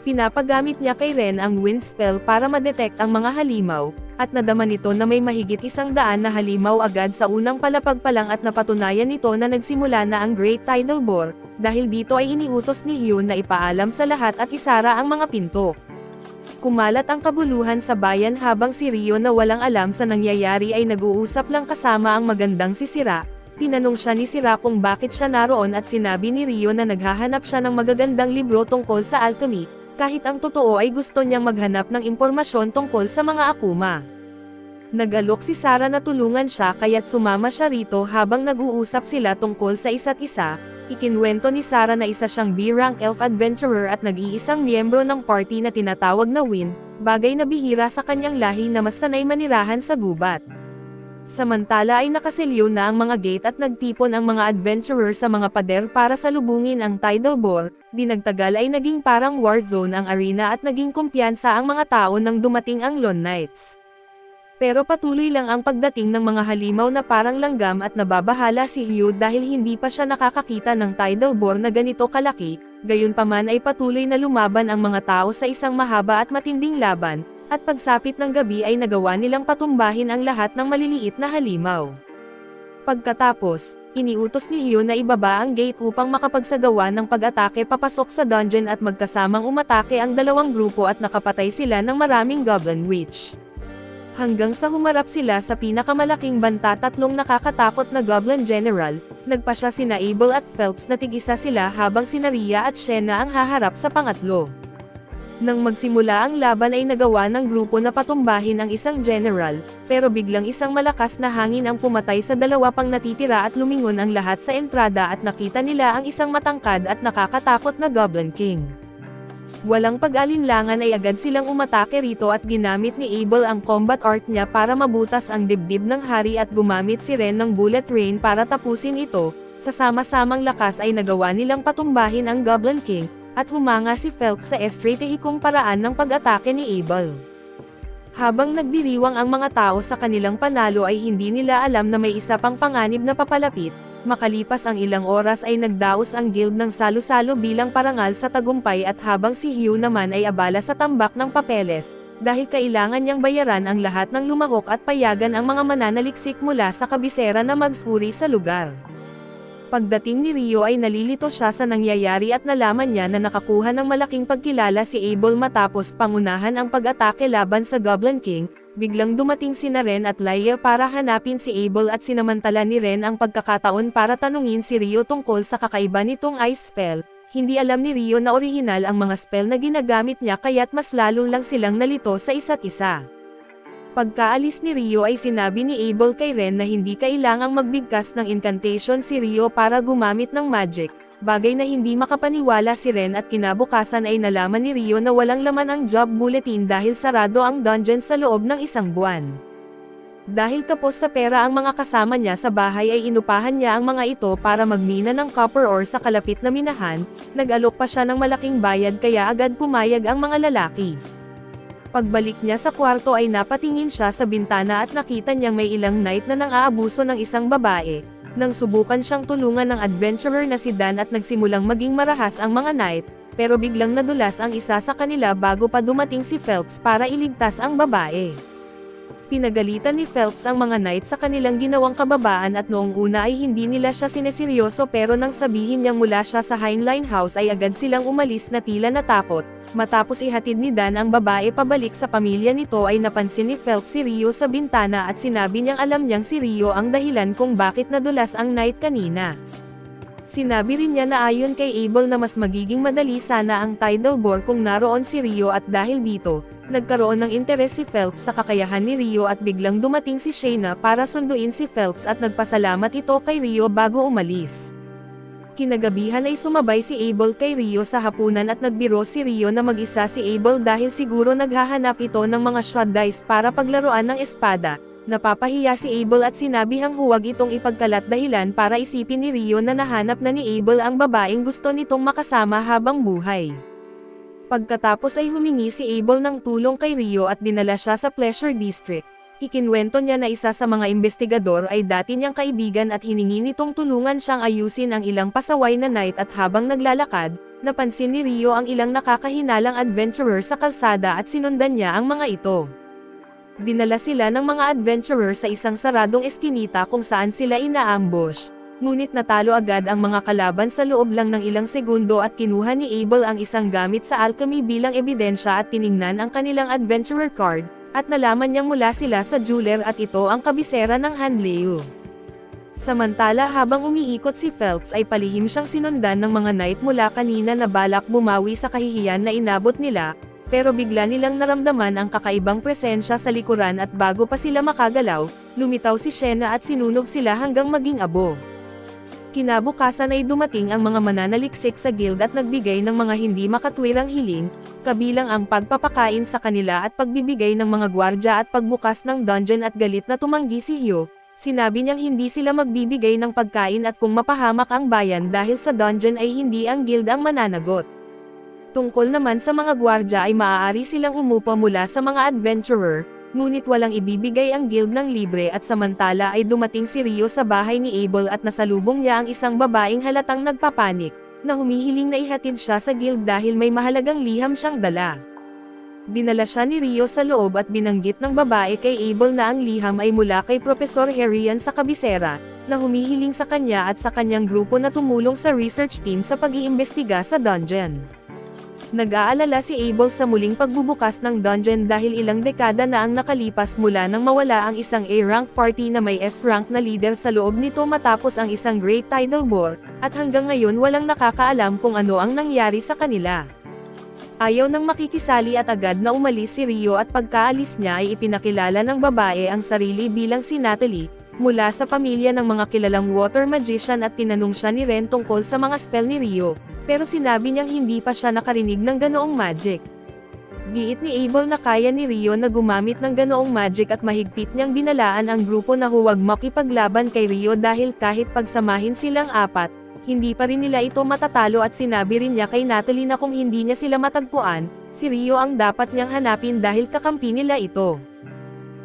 Pinapagamit niya kay Ren ang wind spell para ma-detect ang mga halimaw, at nadama nito na may mahigit 100 na halimaw agad sa unang palapag pa lang at napatunayan nito na nagsimula na ang Great Tidal Bore, dahil dito ay iniutos ni Hugh na ipaalam sa lahat at isara ang mga pinto. Kumalat ang kabuluhan sa bayan habang si Ryo na walang alam sa nangyayari ay nag-uusap lang kasama ang magandang si Sira. Tinanong siya ni Sira kung bakit siya naroon at sinabi ni Ryo na naghahanap siya ng magagandang libro tungkol sa alchemy, kahit ang totoo ay gusto niyang maghanap ng impormasyon tungkol sa mga akuma. Nag-alok si Sara na tulungan siya kaya't sumama siya rito habang nag-uusap sila tungkol sa isa't isa. Ikinwento ni Sara na isa siyang B-rank elf adventurer at nag-iisang miyembro ng party na tinatawag na Wind, bagay na bihira sa kanyang lahi na mas sanay manirahan sa gubat. Samantala ay nakaselyo na ang mga gate at nagtipon ang mga adventurer sa mga pader para salubungin ang Tidal Bore. Di nagtagal ay naging parang war zone ang arena at naging kumpiyansa ang mga tao nang dumating ang Lone Knights. Pero patuloy lang ang pagdating ng mga halimaw na parang langgam at nababahala si Hugh dahil hindi pa siya nakakakita ng Tidal Bore na ganito kalaki, gayunpaman ay patuloy na lumaban ang mga tao sa isang mahaba at matinding laban, at pagsapit ng gabi ay nagawa nilang patumbahin ang lahat ng maliliit na halimaw. Pagkatapos, iniutos ni Hugh na ibaba ang gate upang makapagsagawa ng pag-atake papasok sa dungeon at magkasamang umatake ang dalawang grupo at nakapatay sila ng maraming Goblin Witch. Hanggang sa humarap sila sa pinakamalaking banta, tatlong nakakatakot na Goblin General, nagpasya sina Abel at Phelps na tig-isa sila habang sina Rhea at Shena ang haharap sa pangatlo. Nang magsimula ang laban ay nagawa ng grupo na patumbahin ang isang general, pero biglang isang malakas na hangin ang pumatay sa dalawa pang natitira at lumingon ang lahat sa entrada at nakita nila ang isang matangkad at nakakatakot na Goblin King. Walang pag-alinlangan ay agad silang umatake rito at ginamit ni Abel ang combat art niya para mabutas ang dibdib ng hari at gumamit si Ren ng bullet rain para tapusin ito. Sa sama-samang lakas ay nagawa nilang patumbahin ang Goblin King, at humanga si Phelps sa estratehikong paraan ng pag-atake ni Abel. Habang nagdiriwang ang mga tao sa kanilang panalo ay hindi nila alam na may isa pang panganib na papalapit. Makalipas ang ilang oras ay nagdaos ang guild ng salo-salo bilang parangal sa tagumpay at habang si Hugh naman ay abala sa tambak ng papeles, dahil kailangan niyang bayaran ang lahat ng lumahok at payagan ang mga mananaliksik mula sa kabisera na magsuri sa lugar. Pagdating ni Rio ay nalilito siya sa nangyayari at nalaman niya na nakakuha ng malaking pagkilala si Abel matapos pangunahan ang pag-atake laban sa Goblin King. Biglang dumating sina Ren at Laia para hanapin si Abel at sinamantala ni Ren ang pagkakataon para tanungin si Rio tungkol sa kakaiba nitong ice spell. Hindi alam ni Rio na orihinal ang mga spell na ginagamit niya kaya't mas lalo lang silang nalito sa isa't isa. Pagkaalis ni Rio ay sinabi ni Abel kay Ren na hindi kailangang magbigkas ng incantation si Rio para gumamit ng magic, bagay na hindi makapaniwala si Ren at kinabukasan ay nalaman ni Rio na walang laman ang job bulletin dahil sarado ang dungeon sa loob ng isang buwan. Dahil kapos sa pera ang mga kasama niya sa bahay ay inupahan niya ang mga ito para magmina ng copper ore sa kalapit na minahan, nag-alok pa siya ng malaking bayad kaya agad pumayag ang mga lalaki. Pagbalik niya sa kwarto ay napatingin siya sa bintana at nakita niyang may ilang knight na nang-aabuso ng isang babae. Nang subukan siyang tulungan ng adventurer na si Dan at nagsimulang maging marahas ang mga knight, pero biglang nadulas ang isa sa kanila bago pa dumating si Phelps para iligtas ang babae. Pinagalitan ni Phelps ang mga knight sa kanilang ginawang kababaan at noong una ay hindi nila siya sineseryoso pero nang sabihin niyang mula siya sa Heinlein House ay agad silang umalis na tila natakot. Matapos ihatid ni Dan ang babae pabalik sa pamilya nito ay napansin ni Phelps si Rio sa bintana at sinabi niyang alam niyang si Rio ang dahilan kung bakit nadulas ang knight kanina. Sinabi rin niya na ayon kay Abel na mas magiging madali sana ang tidal bore kung naroon si Rio at dahil dito, nagkaroon ng interes si Phelps sa kakayahan ni Rio at biglang dumating si Shayna para sunduin si Phelps at nagpasalamat ito kay Rio bago umalis. Kinagabihan ay sumabay si Abel kay Rio sa hapunan at nagbiro si Rio na mag-isa si Abel dahil siguro naghahanap ito ng mga shot dice para paglaruan ng espada. Napapahiya si Abel at sinabihang huwag itong ipagkalat dahilan para isipin ni Rio na nahanap na ni Abel ang babaeng gusto nitong makasama habang buhay. Pagkatapos ay humingi si Abel ng tulong kay Rio at dinala siya sa Pleasure District. Ikinwento niya na isa sa mga investigador ay dati niyang kaibigan at hiningi nitong tulungan siyang ayusin ang ilang pasaway na knight at habang naglalakad, napansin ni Rio ang ilang nakakahinalang adventurer sa kalsada at sinundan niya ang mga ito. Dinala sila ng mga adventurer sa isang saradong eskinita kung saan sila ina-ambush. Ngunit natalo agad ang mga kalaban sa loob lang ng ilang segundo at kinuha ni Abel ang isang gamit sa alchemy bilang ebidensya at tiningnan ang kanilang adventurer card, at nalaman niyang mula sila sa jeweler at ito ang kabisera ng Hanleu. Samantala habang umiikot si Phelps ay palihim siyang sinundan ng mga knight mula kanina na balak bumawi sa kahihiyan na inabot nila, pero bigla nilang naramdaman ang kakaibang presensya sa likuran at bago pa sila makagalaw, lumitaw si Shayna at sinunog sila hanggang maging abo. Kinabukasan ay dumating ang mga mananaliksik sa guild at nagbigay ng mga hindi makatwirang hiling, kabilang ang pagpapakain sa kanila at pagbibigay ng mga gwardya at pagbukas ng dungeon at galit na tumanggi si Hugh. Sinabi niyang hindi sila magbibigay ng pagkain at kung mapahamak ang bayan dahil sa dungeon ay hindi ang guild ang mananagot. Tungkol naman sa mga gwardya ay maaari silang umupa mula sa mga adventurer, ngunit walang ibibigay ang guild ng libre at samantala ay dumating si Rio sa bahay ni Abel at nasalubong niya ang isang babaeng halatang nagpapanik, na humihiling na ihatid siya sa guild dahil may mahalagang liham siyang dala. Dinala siya ni Rio sa loob at binanggit ng babae kay Abel na ang liham ay mula kay Professor Harrian sa kabisera, na humihiling sa kanya at sa kanyang grupo na tumulong sa research team sa pag-iimbestiga sa dungeon. Nag-aalala si Abel sa muling pagbubukas ng dungeon dahil ilang dekada na ang nakalipas mula nang mawala ang isang A-rank party na may S-rank na leader sa loob nito matapos ang isang Great Tidal War, at hanggang ngayon walang nakakaalam kung ano ang nangyari sa kanila. Ayaw nang makikisali at agad na umalis si Rio at pagkaalis niya ay ipinakilala ng babae ang sarili bilang si Natalie, mula sa pamilya ng mga kilalang water magician at tinanong siya ni Ren tungkol sa mga spell ni Rio. Pero sinabi niyang hindi pa siya nakarinig ng ganoong magic. Giit ni Abel na kaya ni Rio na gumamit ng ganoong magic at mahigpit niyang binalaan ang grupo na huwag makipaglaban kay Rio dahil kahit pagsamahin silang apat, hindi pa rin nila ito matatalo at sinabi rin niya kay Natalie na kung hindi niya sila matagpuan, si Rio ang dapat niyang hanapin dahil kakampi nila ito.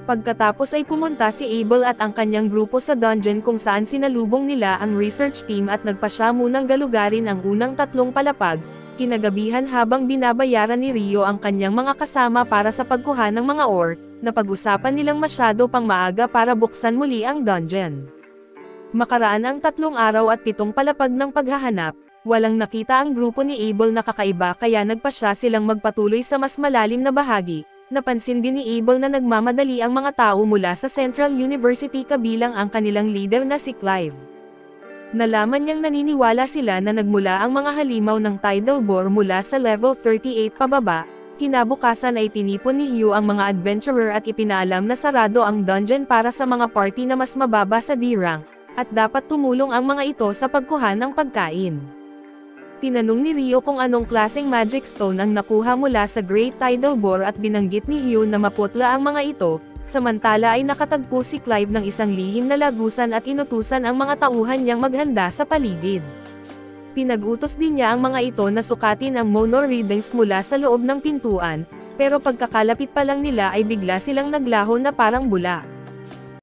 Pagkatapos ay pumunta si Abel at ang kanyang grupo sa dungeon kung saan sinalubong nila ang research team at nagpasya munang galugarin ang unang 3 palapag, kinagabihan habang binabayaran ni Rio ang kanyang mga kasama para sa pagkuha ng mga ore, na pag-usapan nilang masyado pang maaga para buksan muli ang dungeon. Makaraan ang 3 araw at 7 palapag ng paghahanap, walang nakita ang grupo ni Abel na kakaiba kaya nagpasya silang magpatuloy sa mas malalim na bahagi. Napansin din ni Abel na nagmamadali ang mga tao mula sa Central University kabilang ang kanilang leader na si Clive. Nalaman niyang naniniwala sila na nagmula ang mga halimaw ng tidal bore mula sa level 38 pababa. Kinabukasan ay tinipon ni Hugh ang mga adventurer at ipinaalam na sarado ang dungeon para sa mga party na mas mababa sa D-rank, at dapat tumulong ang mga ito sa pagkuha ng pagkain. Tinanong ni Rio kung anong klaseng magic stone ang nakuha mula sa Great Tidal Bore at binanggit ni Hugh na maputla ang mga ito, samantala ay nakatagpo si Clive ng isang lihim na lagusan at inutusan ang mga tauhan niyang maghanda sa paligid. Pinag-utos din niya ang mga ito na sukatin ang mono readings mula sa loob ng pintuan, pero pagkakalapit pa lang nila ay bigla silang naglaho na parang bula.